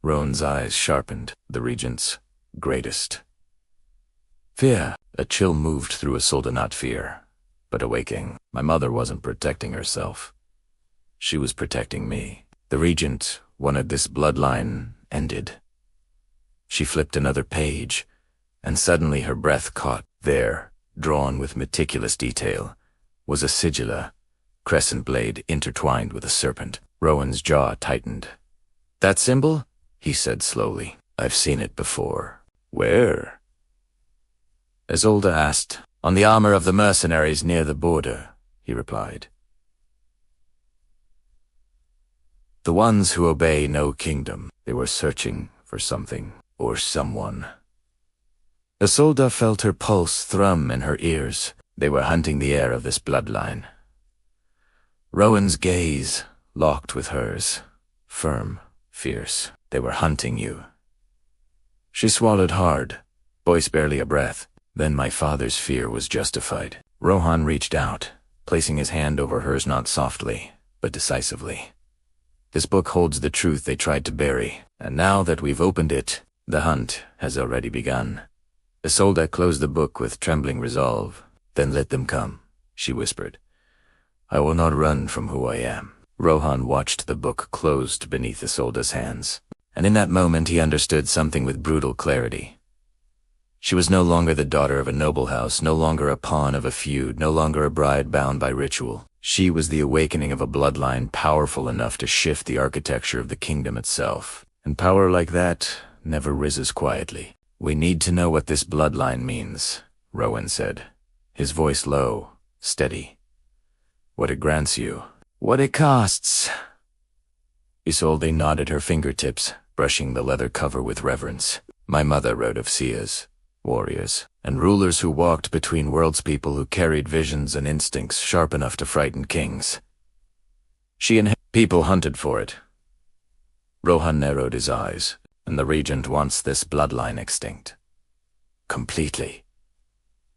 Rowan's eyes sharpened, the Regent's greatest. Fear. A chill moved through Isolde, not fear, but awakening. My mother wasn't protecting herself. She was protecting me. The Regent wanted this bloodline ended. She flipped another page, and suddenly her breath caught. There, drawn with meticulous detail, was a sigilla, crescent blade intertwined with a serpent. Rowan's jaw tightened. "That symbol?" he said slowly. "I've seen it before." "Where?" Isolde asked. "On the armor of the mercenaries near the border," he replied. "The ones who obey no kingdom." They were searching for something or someone. Isolde felt her pulse thrum in her ears. They were hunting the heir of this bloodline. Rowan's gaze locked with hers, firm, fierce. "They were hunting you." She swallowed hard, voice barely a breath. Then my father's fear was justified. Rowan reached out, placing his hand over hers not softly, but decisively. "This book holds the truth they tried to bury, and now that we've opened it, the hunt has already begun." Isolde closed the book with trembling resolve. "Then let them come," she whispered. "I will not run from who I am." Rowan watched the book closed beneath Isolde's hands, and in that moment he understood something with brutal clarity. She was no longer the daughter of a noble house, no longer a pawn of a feud, no longer a bride bound by ritual. She was the awakening of a bloodline powerful enough to shift the architecture of the kingdom itself. And power like that never rises quietly. "We need to know what this bloodline means," Rowan said, his voice low, steady. "What it grants you, what it costs." Isolde nodded her fingertips, brushing the leather cover with reverence. "My mother wrote of seers, warriors, and rulers who walked between worlds, people who carried visions and instincts sharp enough to frighten kings. She and people hunted for it." Rowan narrowed his eyes. "And the Regent wants this bloodline extinct." "Completely."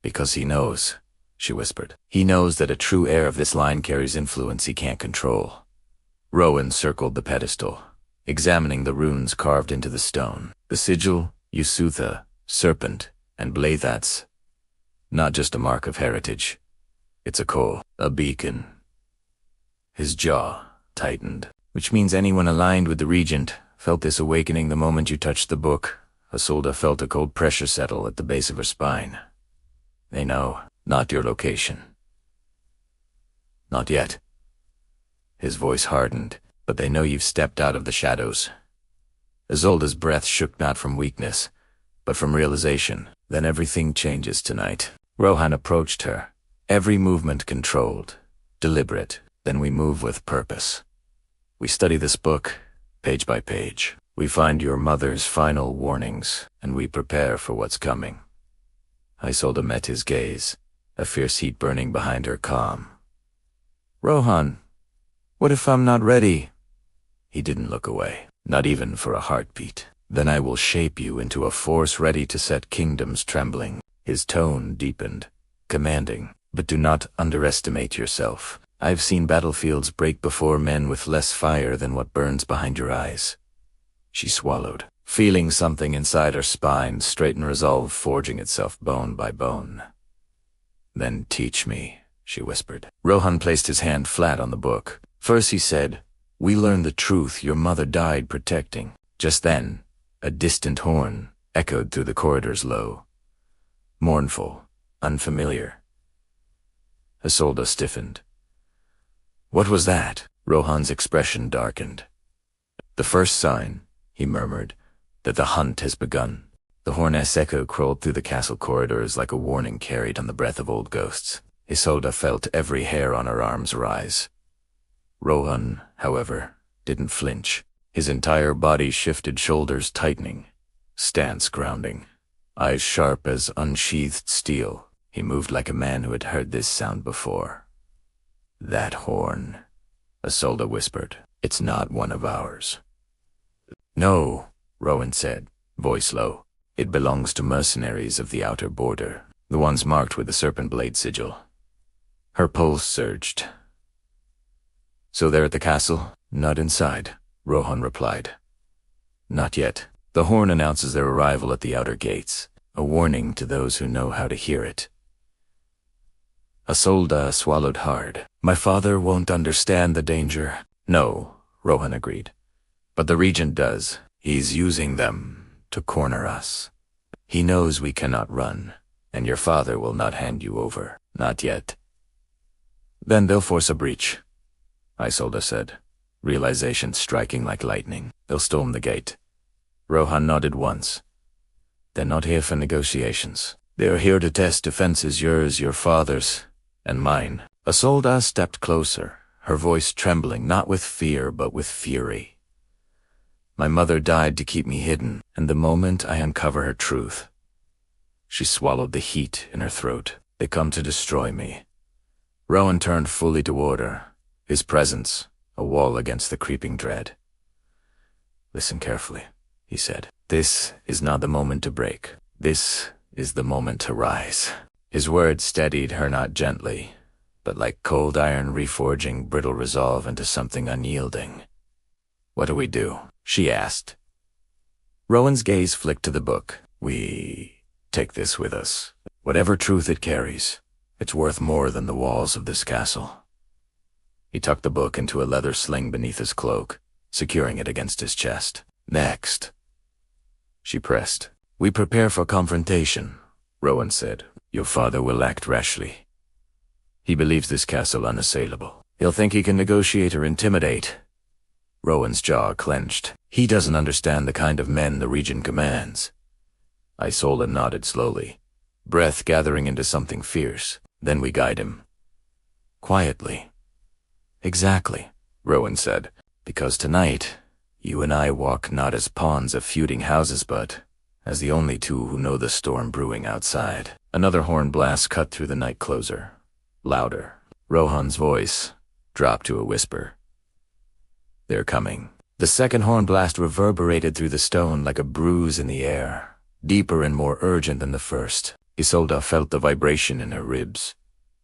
"Because he knows," she whispered. "He knows that a true heir of this line carries influence he can't control." Rowan circled the pedestal, examining the runes carved into the stone. The sigil, Yusutha, serpent, and Blathats. Not just a mark of heritage. It's a call, a beacon. His jaw tightened. "Which means anyone aligned with the Regent felt this awakening the moment you touched the book." Isolde felt a cold pressure settle at the base of her spine. "They know, not your location." "Not yet." His voice hardened. "But they know you've stepped out of the shadows." Isolde's breath shook not from weakness, but from realization. "Then everything changes tonight." Rowan approached her, every movement controlled, deliberate. "Then we move with purpose. We study this book, page by page. We find your mother's final warnings, and we prepare for what's coming." Isolde met his gaze, a fierce heat burning behind her calm. "Rowan, what if I'm not ready?" He didn't look away, not even for a heartbeat. "Then I will shape you into a force ready to set kingdoms trembling." His tone deepened, commanding. "But do not underestimate yourself. I've seen battlefields break before men with less fire than what burns behind your eyes." She swallowed, feeling something inside her spine, straight and resolve forging itself bone by bone. "Then teach me," she whispered. Rowan placed his hand flat on the book. "First," he said, "we learn the truth your mother died protecting." Just then, a distant horn echoed through the corridors low. Mournful, unfamiliar. Isolde stiffened. "What was that?" Rohan's expression darkened. "The first sign," he murmured, that the hunt has begun. The hornet's echo crawled through the castle corridors like a warning carried on the breath of old ghosts. Isolde felt every hair on her arms rise. Rowan, however, didn't flinch. His entire body shifted, shoulders tightening, stance grounding, eyes sharp as unsheathed steel. He moved like a man who had heard this sound before. "That horn," Isolde whispered. "It's not one of ours." "No," Rowan said, voice low. "It belongs to mercenaries of the outer border, the ones marked with the serpent blade sigil." Her pulse surged. "So they're at the castle?" "Not inside," Rowan replied. "Not yet. The horn announces their arrival at the outer gates, a warning to those who know how to hear it." Isolde swallowed hard. "My father won't understand the danger." "No," Rowan agreed. "But the Regent does. He's using them to corner us. He knows we cannot run, and your father will not hand you over. Not yet." "Then they'll force a breach," Isolde said, realization striking like lightning. "They'll storm the gate." Rowan nodded once. "They're not here for negotiations. They're here to test defenses, yours, your father's, and mine." Isolde stepped closer, her voice trembling not with fear but with fury. "My mother died to keep me hidden, and the moment I uncover her truth..." She swallowed the heat in her throat. "They come to destroy me." Rowan turned fully toward her, his presence a wall against the creeping dread. "Listen carefully," he said. "This is not the moment to break. This is the moment to rise." His words steadied her not gently, but like cold iron reforging brittle resolve into something unyielding. "What do we do?" she asked. Rowan's gaze flicked to the book. "We take this with us. Whatever truth it carries, it's worth more than the walls of this castle." He tucked the book into a leather sling beneath his cloak, securing it against his chest. "Next," she pressed. "We prepare for confrontation," Rowan said. "Your father will act rashly. He believes this castle unassailable. He'll think he can negotiate or intimidate." Rowan's jaw clenched. "He doesn't understand the kind of men the Regent commands." Isolde nodded slowly, breath gathering into something fierce. "Then we guide him. Quietly." "Exactly," Rowan said. "Because tonight, you and I walk not as pawns of feuding houses but as the only two who know the storm brewing outside." Another horn blast cut through the night closer. Louder. Rowan's voice dropped to a whisper. "They're coming." The second horn blast reverberated through the stone like a bruise in the air, deeper and more urgent than the first. Isolde felt the vibration in her ribs,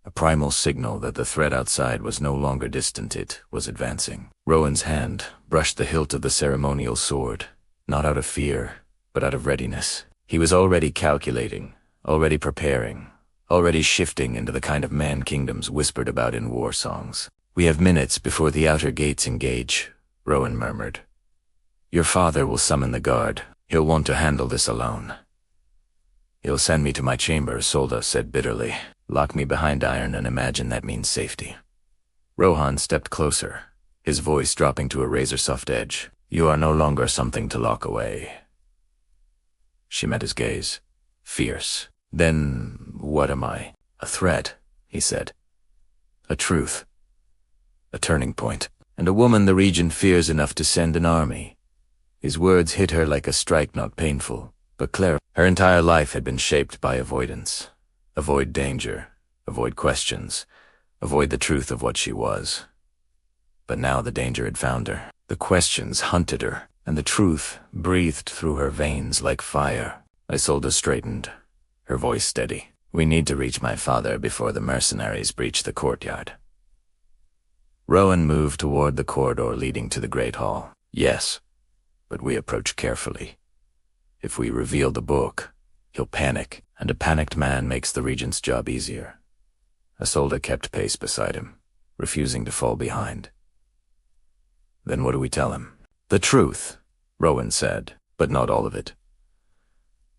a primal signal that the threat outside was no longer distant, it was advancing. Rowan's hand brushed the hilt of the ceremonial sword, not out of fear, but out of readiness. He was already calculating, already preparing, already shifting into the kind of man kingdoms whispered about in war songs. "We have minutes before the outer gates engage," Rowan murmured. "Your father will summon the guard. He'll want to handle this alone." "He'll send me to my chamber," Isolde said bitterly. "Lock me behind iron and imagine that means safety." Rowan stepped closer, his voice dropping to a razor-soft edge. "You are no longer something to lock away." She met his gaze, fierce. "Then what am I?" "A threat," he said. "A truth. A turning point. And a woman the Regent fears enough to send an army." His words hit her like a strike, not painful, but clear. Her entire life had been shaped by avoidance. Avoid danger, avoid questions, avoid the truth of what she was. But now the danger had found her. The questions hunted her, and the truth breathed through her veins like fire. Isolde straightened, her voice steady. "We need to reach my father before the mercenaries breach the courtyard." Rowan moved toward the corridor leading to the Great Hall. "Yes, but we approach carefully. If we reveal the book, he'll panic, and a panicked man makes the Regent's job easier." Isolde kept pace beside him, refusing to fall behind. "Then what do we tell him?" "The truth," Rowan said, "but not all of it."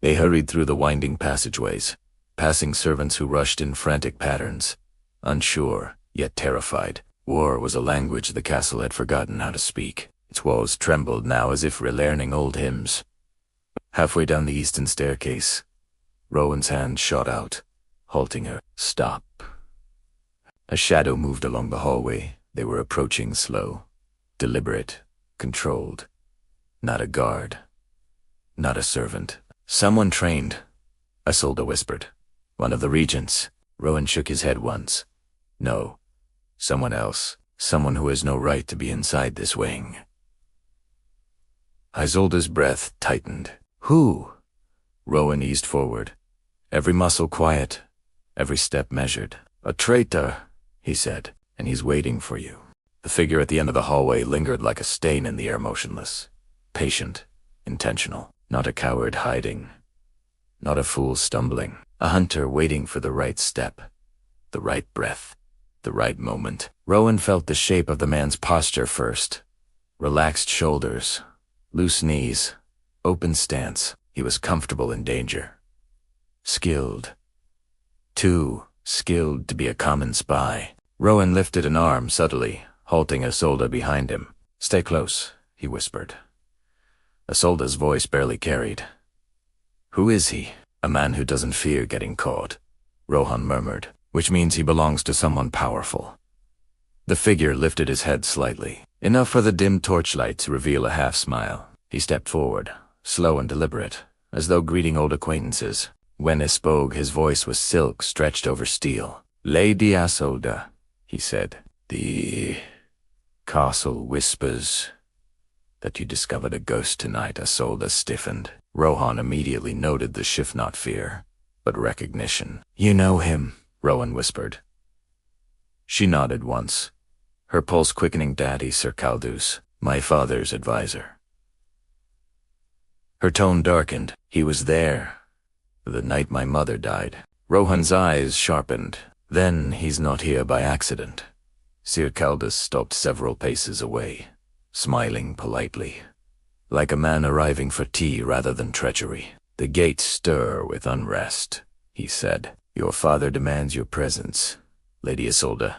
They hurried through the winding passageways, passing servants who rushed in frantic patterns, unsure, yet terrified. War was a language the castle had forgotten how to speak. Its walls trembled now as if relearning old hymns. Halfway down the eastern staircase, Rowan's hand shot out, halting her. Stop. A shadow moved along the hallway. They were approaching slow, deliberate, controlled. Not a guard. Not a servant. Someone trained, Isolde whispered. One of the regents. Rowan shook his head once. No. Someone else. Someone who has no right to be inside this wing. Isolde's breath tightened. Who? Rowan eased forward. Every muscle quiet, every step measured. A traitor, he said, and he's waiting for you. The figure at the end of the hallway lingered like a stain in the air, motionless. Patient, intentional. Not a coward hiding. Not a fool stumbling. A hunter waiting for the right step. The right breath. The right moment. Rowan felt the shape of the man's posture first. Relaxed shoulders. Loose knees. Open stance. He was comfortable in danger. Skilled. Too skilled to be a common spy. Rowan lifted an arm subtly, halting Isolde behind him. Stay close, he whispered. Isolde's voice barely carried. Who is he? A man who doesn't fear getting caught, Rowan murmured, which means he belongs to someone powerful. The figure lifted his head slightly, enough for the dim torchlight to reveal a half-smile. He stepped forward, slow and deliberate, as though greeting old acquaintances. When he spoke, his voice was silk stretched over steel. Lady Isolde, he said. The castle whispers that you discovered a ghost tonight. Isolde stiffened. Rowan immediately noted the shift, not fear, but recognition. You know him, Rowan whispered. She nodded once, her pulse quickening. Daddy, Sir Caldus, my father's advisor. Her tone darkened. He was there, the night my mother died. Rowan's eyes sharpened. Then he's not here by accident. Sir Caldus stopped several paces away, smiling politely, like a man arriving for tea rather than treachery. The gates stir with unrest, he said. Your father demands your presence, Lady Isolde.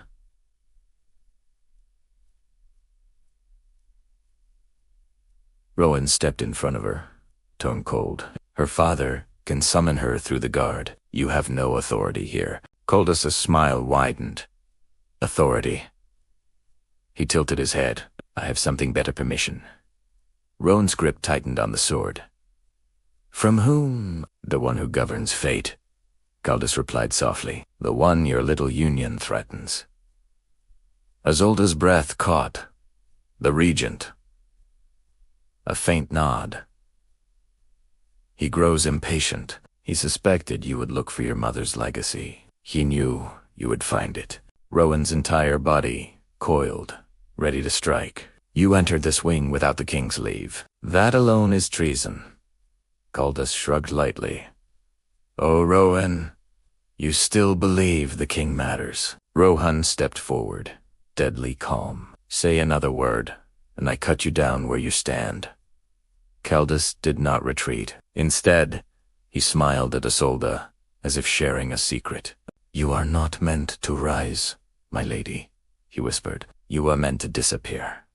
Rowan stepped in front of her, tone cold. Her father can summon her through the guard. You have no authority here. Caldus's smile widened. Authority. He tilted his head. I have something better permission. Rowan's grip tightened on the sword. From whom? The one who governs fate, Caldus replied softly. The one your little union threatens. Isolde's breath caught. The Regent. A faint nod. He grows impatient. He suspected you would look for your mother's legacy. He knew you would find it. Rowan's entire body coiled, ready to strike. You entered this wing without the king's leave. That alone is treason. Caldus shrugged lightly. Oh, Rowan, you still believe the king matters. Rowan stepped forward, deadly calm. Say another word, and I cut you down where you stand. Caldus did not retreat. Instead, he smiled at Isolde, as if sharing a secret. You are not meant to rise, my lady, he whispered. You are meant to disappear.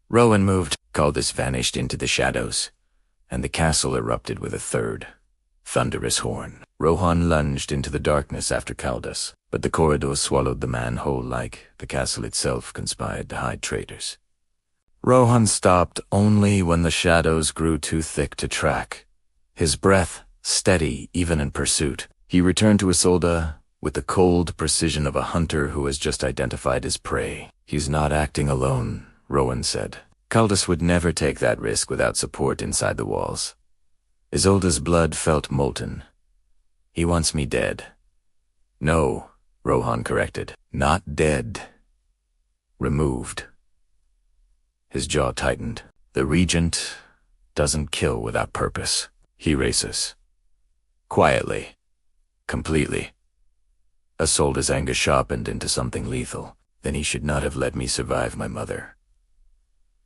Rowan moved. Caldus vanished into the shadows, and the castle erupted with a third, thunderous horn. Rowan lunged into the darkness after Caldus, but the corridor swallowed the man whole like the castle itself conspired to hide traitors. Rowan stopped only when the shadows grew too thick to track. His breath steady even in pursuit. He returned to Isolde with the cold precision of a hunter who has just identified his prey. He's not acting alone, Rowan said. Caldus would never take that risk without support inside the walls. Isolde's blood felt molten. He wants me dead. No, Rowan corrected. Not dead. Removed. His jaw tightened. The Regent doesn't kill without purpose. He races. Quietly. Completely. Isolde's anger sharpened into something lethal. Then he should not have let me survive my mother.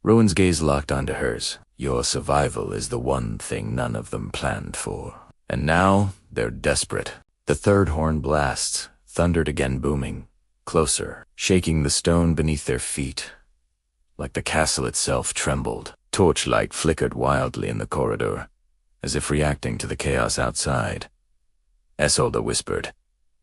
Rowan's gaze locked onto hers. Your survival is the one thing none of them planned for. And now, they're desperate. The third horn blasts, thundered again, booming, closer, shaking the stone beneath their feet. Like the castle itself trembled. Torchlight flickered wildly in the corridor, as if reacting to the chaos outside. Isolde whispered,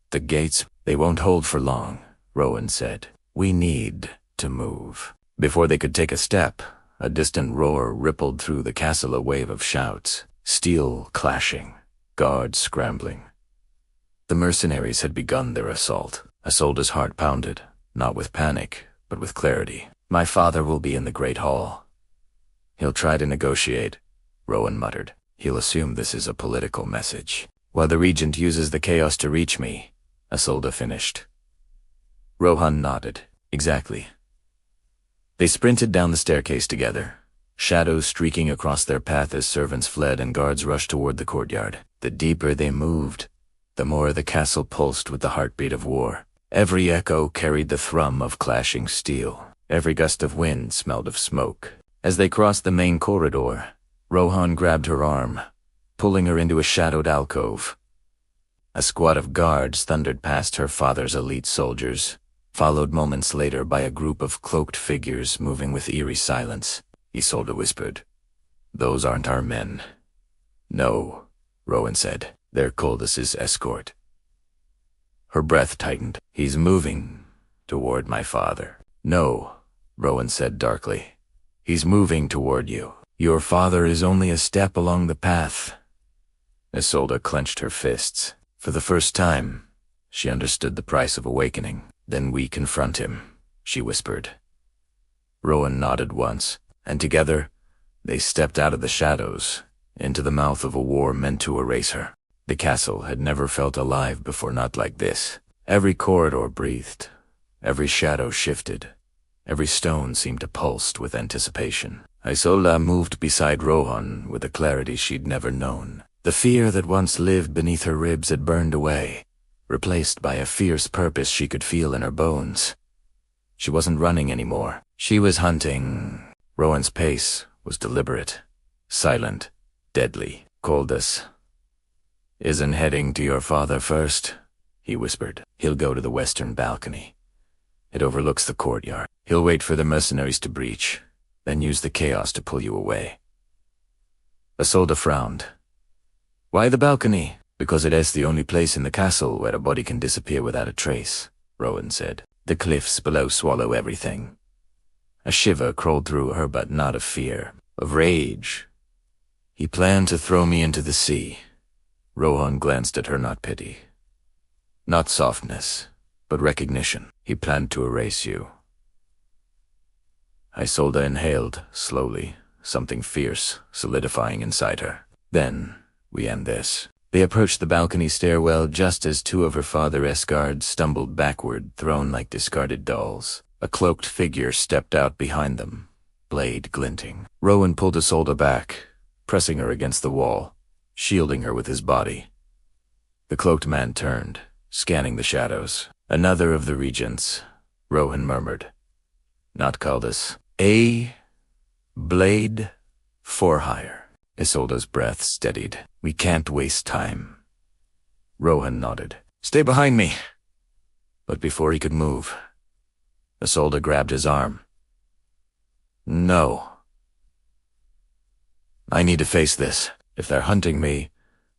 "The gates, they won't hold for long," Rowan said. "We need to move." Before they could take a step, a distant roar rippled through the castle, a wave of shouts, steel clashing, guards scrambling. The mercenaries had begun their assault. Isolde's heart pounded, not with panic, but with clarity. "My father will be in the Great Hall. He'll try to negotiate," Rowan muttered. "He'll assume this is a political message. While the Regent uses the chaos to reach me," Isolde finished. Rowan nodded. "Exactly." They sprinted down the staircase together, shadows streaking across their path as servants fled and guards rushed toward the courtyard. The deeper they moved, the more the castle pulsed with the heartbeat of war. Every echo carried the thrum of clashing steel. Every gust of wind smelled of smoke. As they crossed the main corridor, Rowan grabbed her arm, pulling her into a shadowed alcove. A squad of guards thundered past her father's elite soldiers, followed moments later by a group of cloaked figures moving with eerie silence. Isolde whispered, "Those aren't our men." "No," Rowan said. "They're Coldus's escort." Her breath tightened. "He's moving toward my father." "No," Rowan said darkly. "He's moving toward you. Your father is only a step along the path." Isolde clenched her fists. For the first time, she understood the price of awakening. "Then we confront him," she whispered. Rowan nodded once, and together, they stepped out of the shadows, into the mouth of a war meant to erase her. The castle had never felt alive before, not like this. Every corridor breathed. Every shadow shifted. Every stone seemed to pulse with anticipation. Isolde moved beside Rowan with a clarity she'd never known. The fear that once lived beneath her ribs had burned away, replaced by a fierce purpose she could feel in her bones. She wasn't running anymore. She was hunting. Rowan's pace was deliberate, silent, deadly. "Coldus isn't heading to your father first," he whispered. "He'll go to the western balcony. It overlooks the courtyard. He'll wait for the mercenaries to breach, then use the chaos to pull you away." Isolde frowned. "Why the balcony?" "Because it is the only place in the castle where a body can disappear without a trace," Rowan said. "The cliffs below swallow everything." A shiver crawled through her, but not of fear, of rage. "He planned to throw me into the sea." Rowan glanced at her, not pity, not softness, but recognition. "He planned to erase you." Isolde inhaled, slowly, something fierce solidifying inside her. "Then, we end this." They approached the balcony stairwell just as two of her father's guards stumbled backward, thrown like discarded dolls. A cloaked figure stepped out behind them, blade glinting. Rowan pulled Isolde back, pressing her against the wall, shielding her with his body. The cloaked man turned, scanning the shadows. "Another of the regents," Rowan murmured. "Not Coldus. A blade for hire." Isolde's breath steadied. "We can't waste time." Rowan nodded. "Stay behind me." But before he could move, Isolde grabbed his arm. "No. I need to face this. If they're hunting me,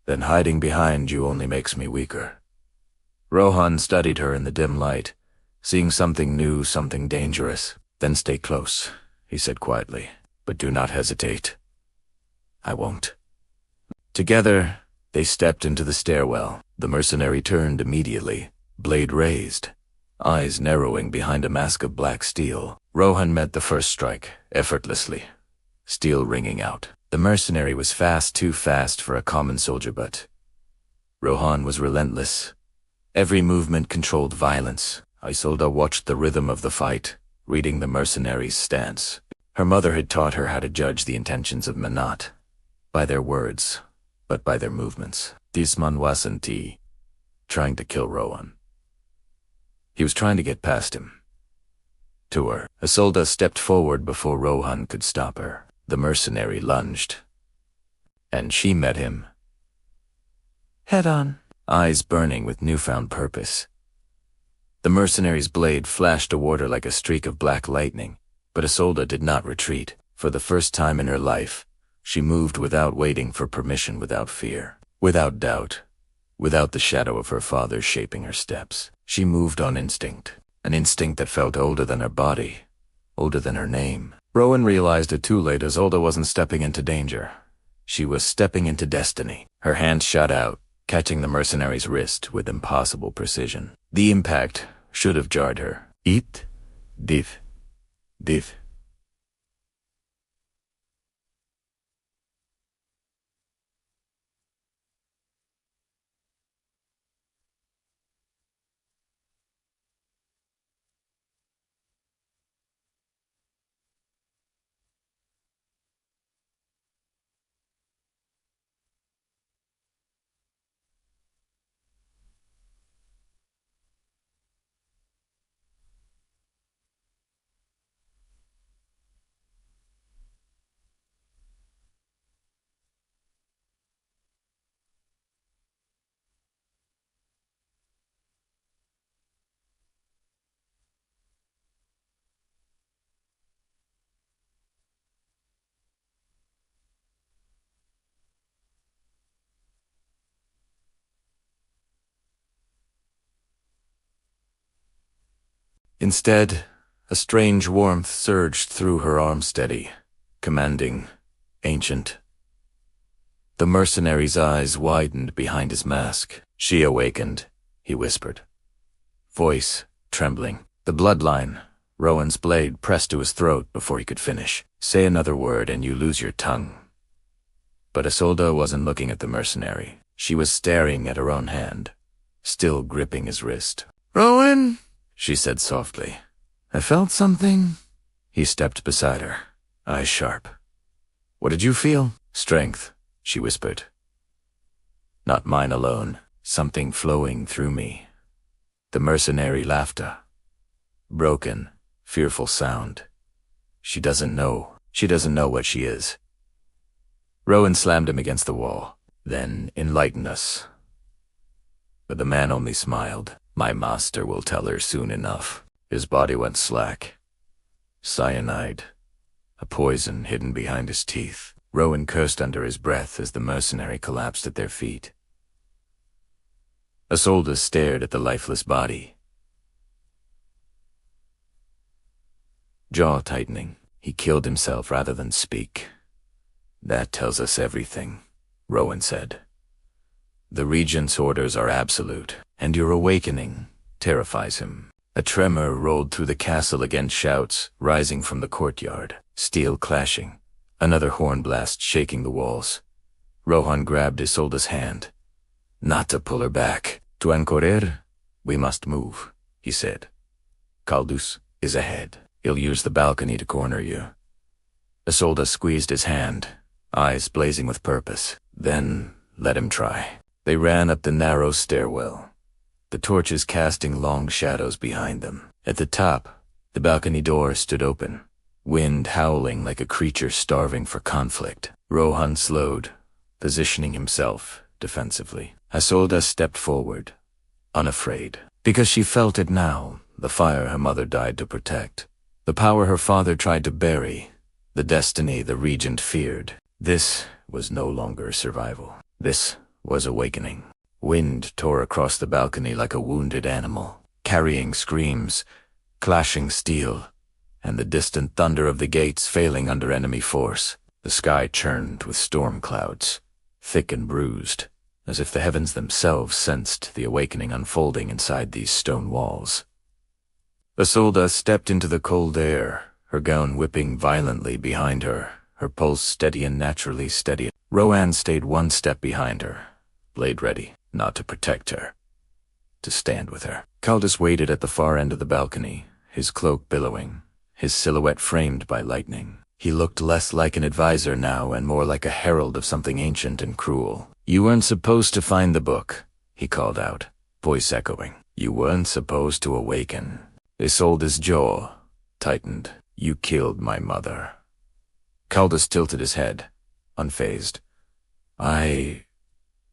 then hiding behind you only makes me weaker." Rowan studied her in the dim light, seeing something new, something dangerous. "Then stay close," he said quietly. "But do not hesitate." "I won't." Together, they stepped into the stairwell. The mercenary turned immediately, blade raised, eyes narrowing behind a mask of black steel. Rowan met the first strike, effortlessly, steel ringing out. The mercenary was fast, too fast for a common soldier, but Rowan was relentless. Every movement controlled violence. Isolde watched the rhythm of the fight, reading the mercenary's stance. Her mother had taught her how to judge the intentions of men, not by their words, but by their movements. This man wasn't trying to kill Rowan. He was trying to get past him. To her. Isolde stepped forward before Rowan could stop her. The mercenary lunged, and she met him head on, eyes burning with newfound purpose. The mercenary's blade flashed toward her like a streak of black lightning, but Isolde did not retreat. For the first time in her life, she moved without waiting for permission, without fear, without doubt, without the shadow of her father shaping her steps. She moved on instinct, an instinct that felt older than her body, older than her name. Rowan realized it too late. Isolde wasn't stepping into danger. She was stepping into destiny. Her hand shot out, catching the mercenary's wrist with impossible precision. The impact should have jarred her. Eat, div, div. Instead, a strange warmth surged through her arm, steady, commanding, ancient. The mercenary's eyes widened behind his mask. She awakened, he whispered. Voice trembling. The bloodline, Rowan's blade pressed to his throat before he could finish. Say another word and you lose your tongue. But Isolde wasn't looking at the mercenary. She was staring at her own hand, still gripping his wrist. "Rowan," she said softly. "I felt something." He stepped beside her, eyes sharp. "What did you feel?" "Strength," she whispered. "Not mine alone. Something flowing through me." The mercenary laughed. Broken, fearful sound. She doesn't know. She doesn't know what she is. Rowan slammed him against the wall. "Then enlighten us." But the man only smiled. "My master will tell her soon enough." His body went slack. Cyanide. A poison hidden behind his teeth. Rowan cursed under his breath as the mercenary collapsed at their feet. Isolde stared at the lifeless body. Jaw tightening. He killed himself rather than speak. "That tells us everything," Rowan said. "The Regent's orders are absolute, and your awakening terrifies him." A tremor rolled through the castle against shouts rising from the courtyard, steel clashing, another horn blast shaking the walls. Rohan grabbed Isolde's hand. "Not to pull her back. To ancorer, we must move," he said. "Caldus is ahead. He'll use the balcony to corner you." Isolde squeezed his hand, eyes blazing with purpose. "Then let him try." They ran up the narrow stairwell, the torches casting long shadows behind them. At the top, the balcony door stood open, wind howling like a creature starving for conflict. Rohan slowed, positioning himself defensively. Isolde stepped forward, unafraid, because she felt it now, the fire her mother died to protect, the power her father tried to bury, the destiny the Regent feared. This was no longer survival. This was awakening. Wind tore across the balcony like a wounded animal, carrying screams, clashing steel, and the distant thunder of the gates failing under enemy force. The sky churned with storm clouds, thick and bruised, as if the heavens themselves sensed the awakening unfolding inside these stone walls. Isolde stepped into the cold air, her gown whipping violently behind her, her pulse steady and naturally steady. Rowan stayed one step behind her, blade ready, not to protect her, to stand with her. Caldus waited at the far end of the balcony, his cloak billowing, his silhouette framed by lightning. He looked less like an advisor now and more like a herald of something ancient and cruel. "You weren't supposed to find the book," he called out, voice echoing. "You weren't supposed to awaken." Isolde's jaw tightened. "You killed my mother." Caldus tilted his head, unfazed. "I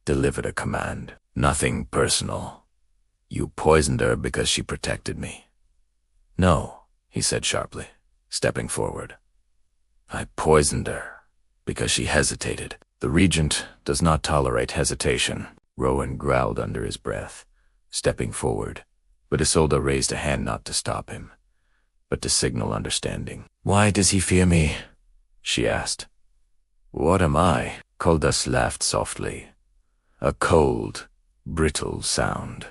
delivered a command. Nothing personal. You poisoned her because she protected me. No, he said sharply, stepping forward. I poisoned her because she hesitated. The Regent does not tolerate hesitation, Rowan growled under his breath, stepping forward, but Isolde raised a hand not to stop him, but to signal understanding. Why does he fear me? She asked. What am I? Koldus laughed softly. A cold, brittle sound.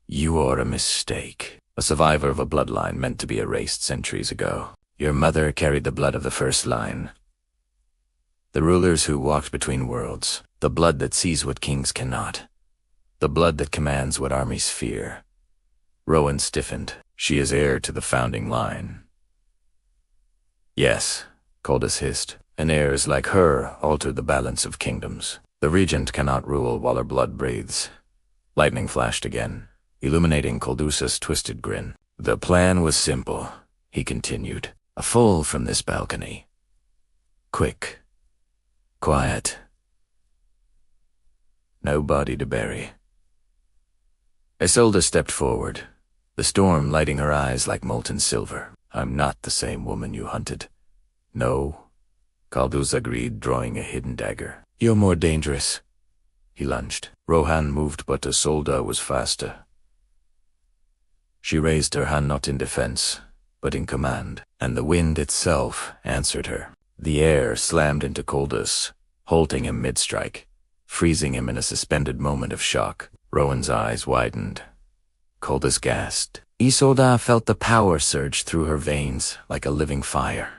You are a mistake. A survivor of a bloodline meant to be erased centuries ago. Your mother carried the blood of the first line. The rulers who walked between worlds. The blood that sees what kings cannot. The blood that commands what armies fear. Rowan stiffened. She is heir to the founding line. Yes, Koldus hissed. And heirs like her alter the balance of kingdoms. The Regent cannot rule while her blood breathes. Lightning flashed again, illuminating Koldus's twisted grin. The plan was simple, he continued. A fall from this balcony. Quick. Quiet. No body to bury. Isolde stepped forward, the storm lighting her eyes like molten silver. I'm not the same woman you hunted. No, Koldus agreed, drawing a hidden dagger. You're more dangerous. He lunged. Rohan moved, but Isolde was faster. She raised her hand not in defense, but in command, and the wind itself answered her. The air slammed into Koldus, halting him mid-strike, freezing him in a suspended moment of shock. Rowan's eyes widened. Koldus gasped. Isolde felt the power surge through her veins like a living fire.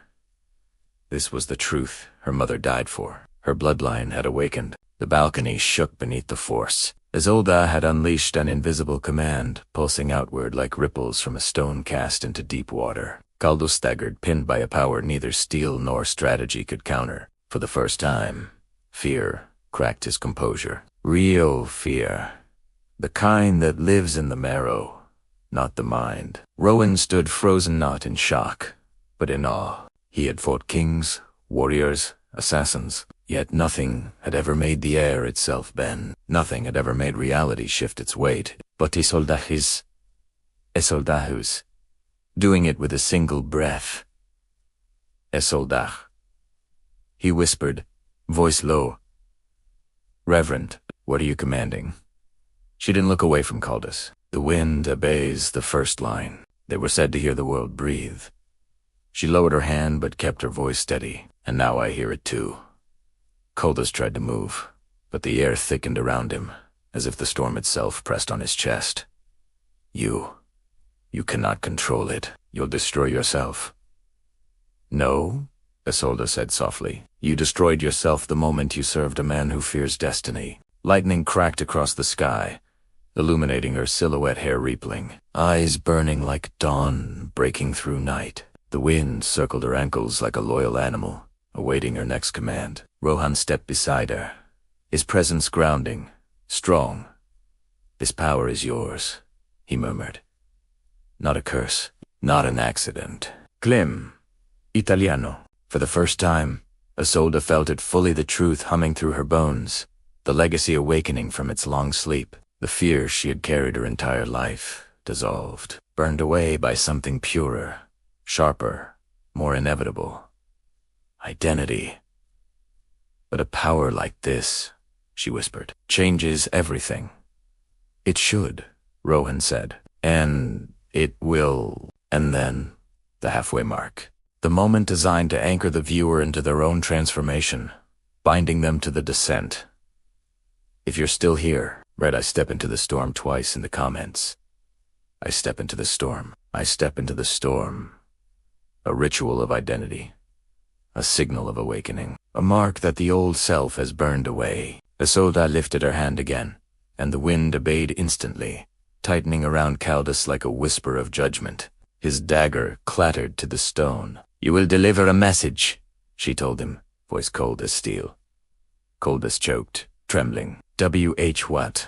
This was the truth her mother died for. Her bloodline had awakened. The balcony shook beneath the force. Isolde had unleashed an invisible command, pulsing outward like ripples from a stone cast into deep water. Koldus staggered, pinned by a power neither steel nor strategy could counter. For the first time, fear cracked his composure. Real fear. The kind that lives in the marrow, not the mind. Rowan stood frozen, not in shock, but in awe. He had fought kings, warriors, assassins, yet nothing had ever made the air itself bend. Nothing had ever made reality shift its weight. But Isolde's, doing it with a single breath. Isolde. He whispered, voice low. Reverend, what are you commanding? She didn't look away from Koldus. The wind obeys the first line. They were said to hear the world breathe. She lowered her hand but kept her voice steady, and now I hear it too. Koldus tried to move, but the air thickened around him, as if the storm itself pressed on his chest. You cannot control it. You'll destroy yourself. No, Isolde said softly. You destroyed yourself the moment you served a man who fears destiny. Lightning cracked across the sky, illuminating her silhouette, hair rippling, eyes burning like dawn breaking through night. The wind circled her ankles like a loyal animal, awaiting her next command. Rohan stepped beside her, his presence grounding, strong. This power is yours, he murmured. Not a curse, not an accident. Clim, Italiano. For the first time, Isolde felt it fully, the truth humming through her bones, the legacy awakening from its long sleep. The fear she had carried her entire life dissolved, burned away by something purer, sharper, more inevitable. Identity. But a power like this, she whispered, changes everything. It should, Rowan said. And it will. And then, the halfway mark. The moment designed to anchor the viewer into their own transformation, binding them to the descent. If you're still here, read I step into the storm twice in the comments. I step into the storm. I step into the storm. A ritual of identity. A signal of awakening. A mark that the old self has burned away. Isolde lifted her hand again, and the wind obeyed instantly, tightening around Koldus like a whisper of judgment. His dagger clattered to the stone. You will deliver a message, she told him, voice cold as steel. Koldus choked, trembling. W.H. what?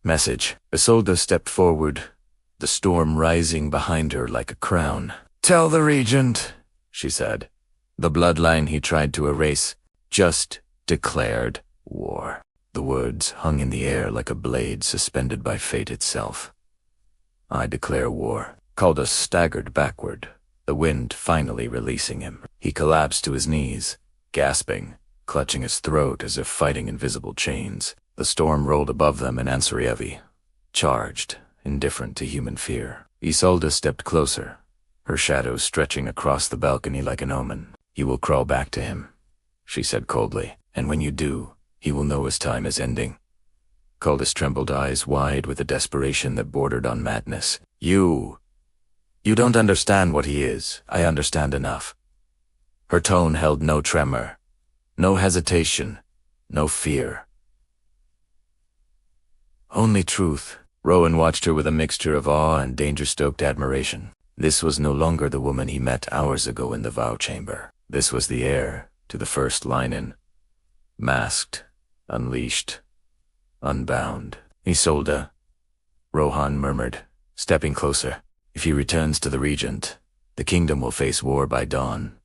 Message. Isolde stepped forward, the storm rising behind her like a crown. Tell the Regent, she said. The bloodline he tried to erase just declared war. The words hung in the air like a blade suspended by fate itself. "I declare war." Caldas staggered backward, the wind finally releasing him. He collapsed to his knees, gasping, clutching his throat as if fighting invisible chains. The storm rolled above them in Ansarievi, charged, indifferent to human fear. Isolde stepped closer, her shadow stretching across the balcony like an omen. "You will crawl back to him," she said coldly, "and when you do, he will know his time is ending." Caldas trembled, eyes wide with a desperation that bordered on madness. You don't understand what he is. I understand enough." Her tone held no tremor, no hesitation, no fear. Only truth. Rowan watched her with a mixture of awe and danger-stoked admiration. This was no longer the woman he met hours ago in the vow chamber. This was the heir to the first line-in. Masked, unleashed, unbound. "Isolde," Rohan murmured, stepping closer. "If he returns to the Regent, the kingdom will face war by dawn."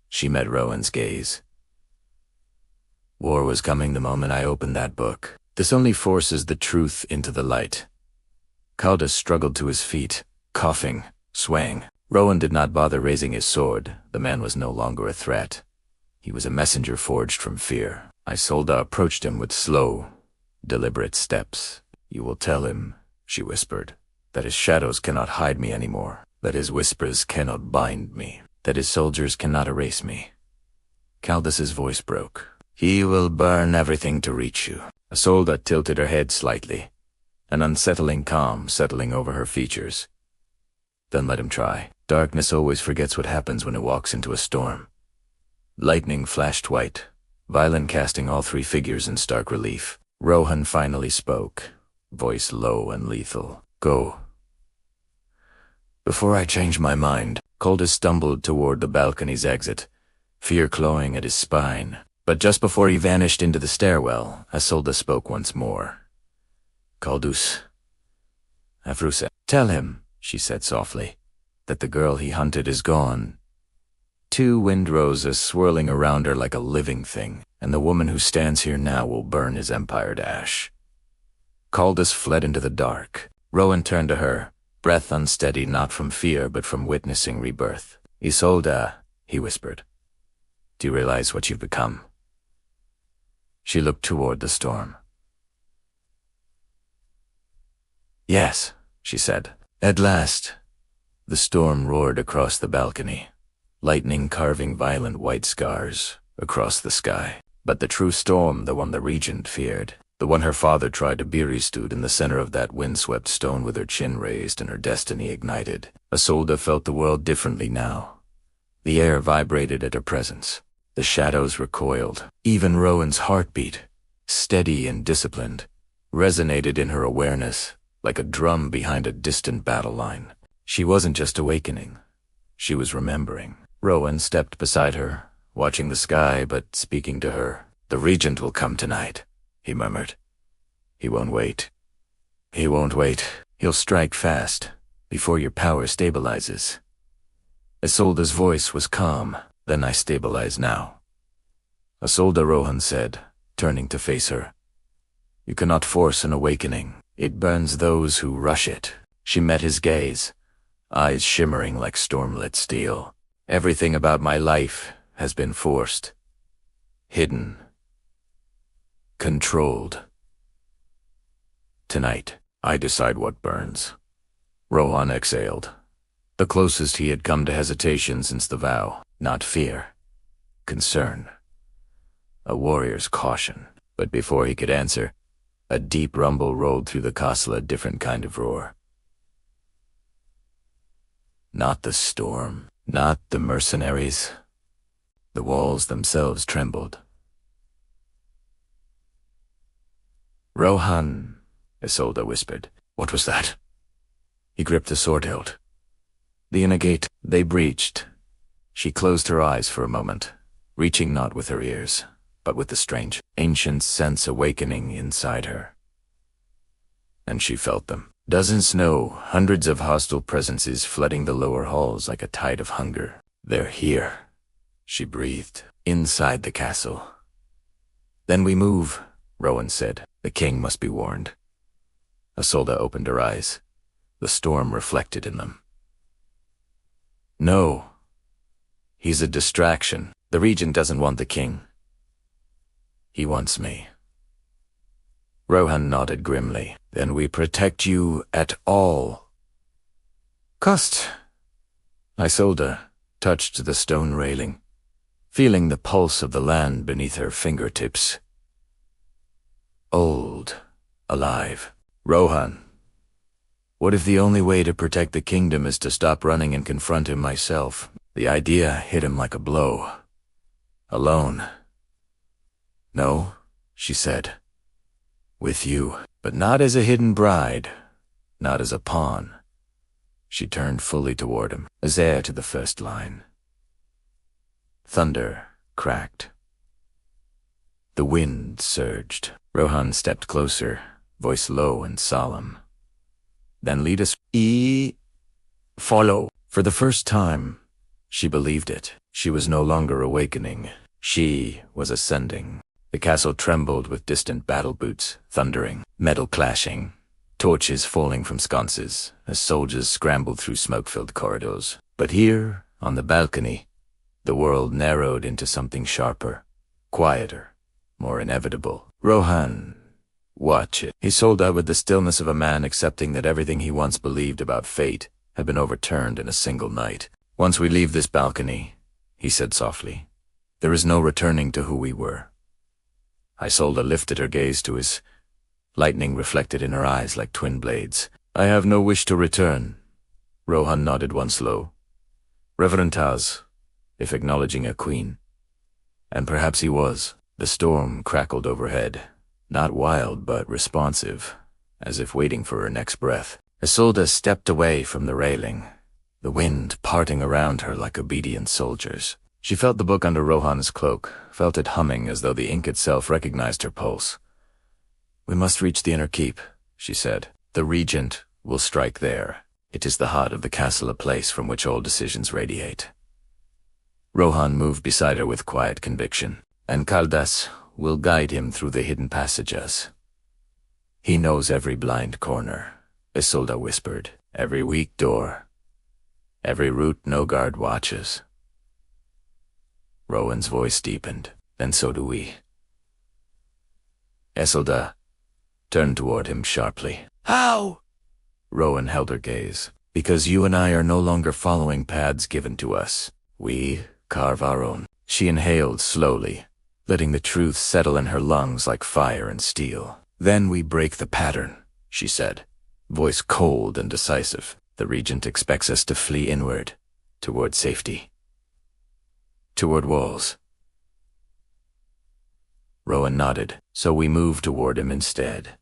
She met Rowan's gaze. "War was coming the moment I opened that book. This only forces the truth into the light." Caldas struggled to his feet, coughing, swaying. Rowan did not bother raising his sword. The man was no longer a threat. He was a messenger forged from fear. Isolde approached him with slow, deliberate steps. "You will tell him," she whispered, "that his shadows cannot hide me anymore, that his whispers cannot bind me, that his soldiers cannot erase me." Caldas's voice broke. "He will burn everything to reach you." Isolde tilted her head slightly, an unsettling calm settling over her features. "Then let him try. Darkness always forgets what happens when it walks into a storm." Lightning flashed white, violin casting all three figures in stark relief. Rohan finally spoke, voice low and lethal. "Go." "Before I change my mind." Caldas stumbled toward the balcony's exit, fear clawing at his spine. But just before he vanished into the stairwell, Isolde spoke once more. "Caldas, Afrusa, tell him," she said softly, "that the girl he hunted is gone." Two wind roses swirling around her like a living thing, and the woman who stands here now will burn his empire to ash. Caldas fled into the dark. Rowan turned to her, breath unsteady not from fear but from witnessing rebirth. "Isolde," he whispered, "do you realize what you've become?" She looked toward the storm. "Yes," she said. At last, the storm roared across the balcony, lightning carving violent white scars across the sky. But the true storm, the one the Regent feared, the one her father tried to bury, stood in the center of that windswept stone with her chin raised and her destiny ignited. Isolde felt the world differently now. The air vibrated at her presence. The shadows recoiled. Even Rowan's heartbeat, steady and disciplined, resonated in her awareness like a drum behind a distant battle line. She wasn't just awakening. She was remembering. Rowan stepped beside her, watching the sky but speaking to her. "The Regent will come tonight," he murmured. "He won't wait. He won't wait. He'll strike fast, before your power stabilizes." Isolde's voice was calm. "Then I stabilize now." "Isolde," Rohan said, turning to face her, "you cannot force an awakening. It burns those who rush it." She met his gaze, eyes shimmering like stormlit steel. "Everything about my life has been forced, hidden, controlled. Tonight, I decide what burns." Rohan exhaled, the closest he had come to hesitation since the vow. Not fear, concern, a warrior's caution. But before he could answer, a deep rumble rolled through the castle, a different kind of roar. Not the storm, not the mercenaries. The walls themselves trembled. "Rohan," Isolde whispered. "What was that?" He gripped the sword hilt. "The inner gate, they breached." She closed her eyes for a moment, reaching not with her ears, but with the strange, ancient sense awakening inside her. And she felt them. Dozens, no, hundreds of hostile presences flooding the lower halls like a tide of hunger. "They're here," she breathed, "inside the castle. Then we move, Rowan said. The king must be warned. Isolde opened her eyes. The storm reflected in them. No. He's a distraction. The Regent doesn't want the king. He wants me. Rowan nodded grimly. Then we protect you at all cost. Isolde touched the stone railing, feeling the pulse of the land beneath her fingertips. Old, alive. Rohan, what if the only way to protect the kingdom is to stop running and confront him myself? The idea hit him like a blow. Alone. No, she said. With you, but not as a hidden bride, not as a pawn. She turned fully toward him, as heir to the first line. Thunder cracked. The wind surged. Rohan stepped closer, voice low and solemn. Then lead us. Follow. For the first time, she believed it. She was no longer awakening. She was ascending. The castle trembled with distant battle boots, thundering, metal clashing, torches falling from sconces as soldiers scrambled through smoke-filled corridors. But here, on the balcony, the world narrowed into something sharper, quieter, more inevitable. Rohan, watch it. Isolde, with the stillness of a man accepting that everything he once believed about fate had been overturned in a single night. Once we leave this balcony, he said softly, there is no returning to who we were. Isolde lifted her gaze to his, lightning reflected in her eyes like twin blades. I have no wish to return. Rohan nodded once low. Reverentaz, if acknowledging a queen. And perhaps he was. The storm crackled overhead, not wild but responsive, as if waiting for her next breath. Isolde stepped away from the railing, the wind parting around her like obedient soldiers. She felt the book under Rohan's cloak, felt it humming as though the ink itself recognized her pulse. We must reach the inner keep, she said. The Regent will strike there. It is the heart of the castle, a place from which all decisions radiate. Rohan moved beside her with quiet conviction, and Caldas will guide him through the hidden passages. He knows every blind corner, Isolde whispered, every weak door, every route no guard watches. Rowan's voice deepened. Then so do we. Isolde turned toward him sharply. How? Rowan held her gaze. Because you and I are no longer following paths given to us. We carve our own. She inhaled slowly, letting the truth settle in her lungs like fire and steel. Then we break the pattern, she said, voice cold and decisive. The Regent expects us to flee inward, toward safety. Toward walls. Rowan nodded, so we moved toward him instead.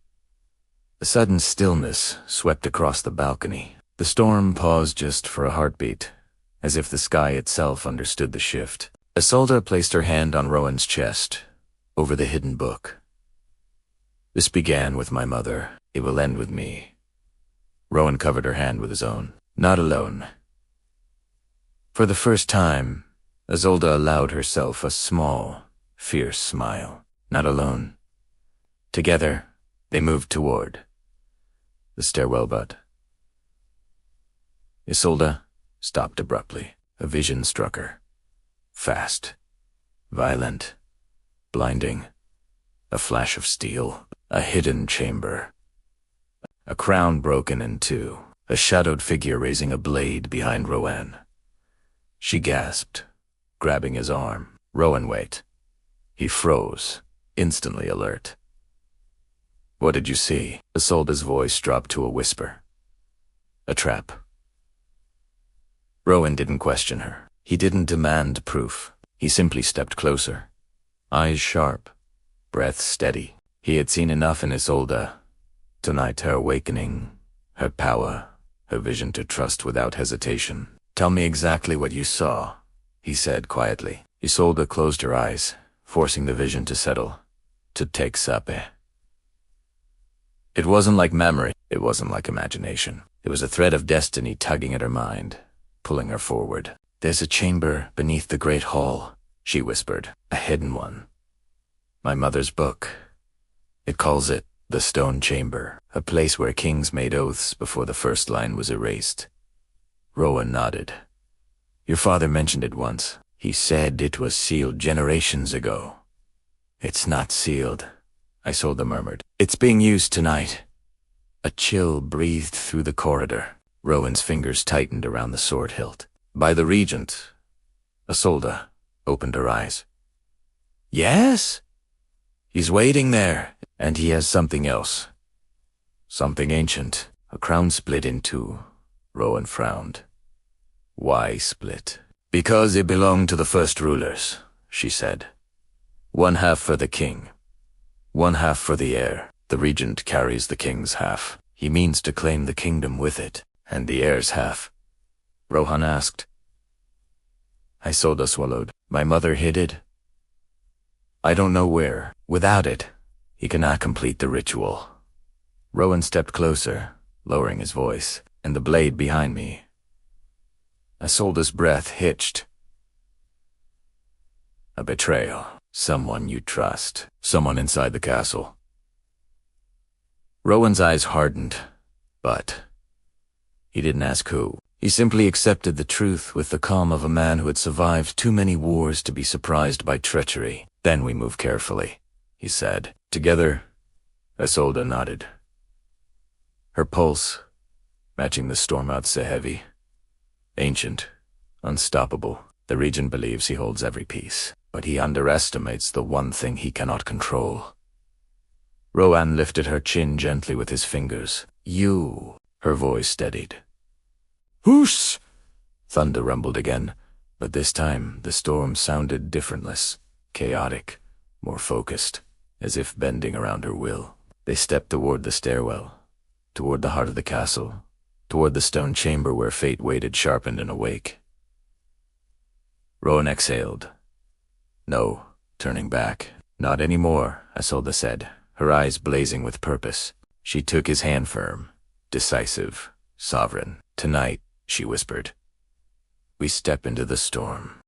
A sudden stillness swept across the balcony. The storm paused just for a heartbeat, as if the sky itself understood the shift. Isolde placed her hand on Rowan's chest, over the hidden book. This began with my mother. It will end with me. Rowan covered her hand with his own. Not alone. For the first time, Isolde allowed herself a small, fierce smile. Not alone. Together, they moved toward the stairwell but Isolde stopped abruptly. A vision struck her. Fast, violent, blinding. A flash of steel. A hidden chamber. A crown broken in two. A shadowed figure raising a blade behind Rowan. She gasped, grabbing his arm. Rowan, wait. He froze, instantly alert. What did you see? Isolde's voice dropped to a whisper. A trap. Rowan didn't question her. He didn't demand proof. He simply stepped closer. Eyes sharp, breath steady. He had seen enough in Isolde. Tonight, her awakening, her power, her vision to trust without hesitation. Tell me exactly what you saw, he said quietly. Isolde closed her eyes, forcing the vision to settle, to take sape. It wasn't like memory. It wasn't like imagination. It was a thread of destiny tugging at her mind, pulling her forward. There's a chamber beneath the great hall, she whispered. A hidden one. My mother's book. It calls it the Stone Chamber, a place where kings made oaths before the first line was erased. Rowan nodded. Your father mentioned it once. He said it was sealed generations ago. It's not sealed, Isolde murmured. It's being used tonight. A chill breathed through the corridor. Rowan's fingers tightened around the sword hilt. By the Regent. Isolde opened her eyes. Yes? He's waiting there, and he has something else. Something ancient. A crown split in two. Rowan frowned. Why split? Because it belonged to the first rulers, she said. One half for the king. One half for the heir. The regent carries the king's half. He means to claim the kingdom with it, and the heir's half. Rohan asked. Isolde swallowed. My mother hid it. I don't know where. Without it, he cannot complete the ritual. Rowan stepped closer, lowering his voice, and the blade behind me. Isolde's breath hitched. A betrayal. Someone you trust. Someone inside the castle. Rowan's eyes hardened, but he didn't ask who. He simply accepted the truth with the calm of a man who had survived too many wars to be surprised by treachery. Then we move carefully, he said. Together, Isolde nodded. Her pulse, matching the storm outside, heavy. Ancient, unstoppable. The Regent believes he holds every piece, but he underestimates the one thing he cannot control. Rowan lifted her chin gently with his fingers. You. Her voice steadied. Whoosh! Thunder rumbled again, but this time the storm sounded differentless, chaotic, more focused, as if bending around her will. They stepped toward the stairwell, toward the heart of the castle, toward the stone chamber where fate waited sharpened and awake. Rowan exhaled. No, turning back. Not anymore, Isolde said, her eyes blazing with purpose. She took his hand firm, decisive, sovereign. Tonight, she whispered, we step into the storm.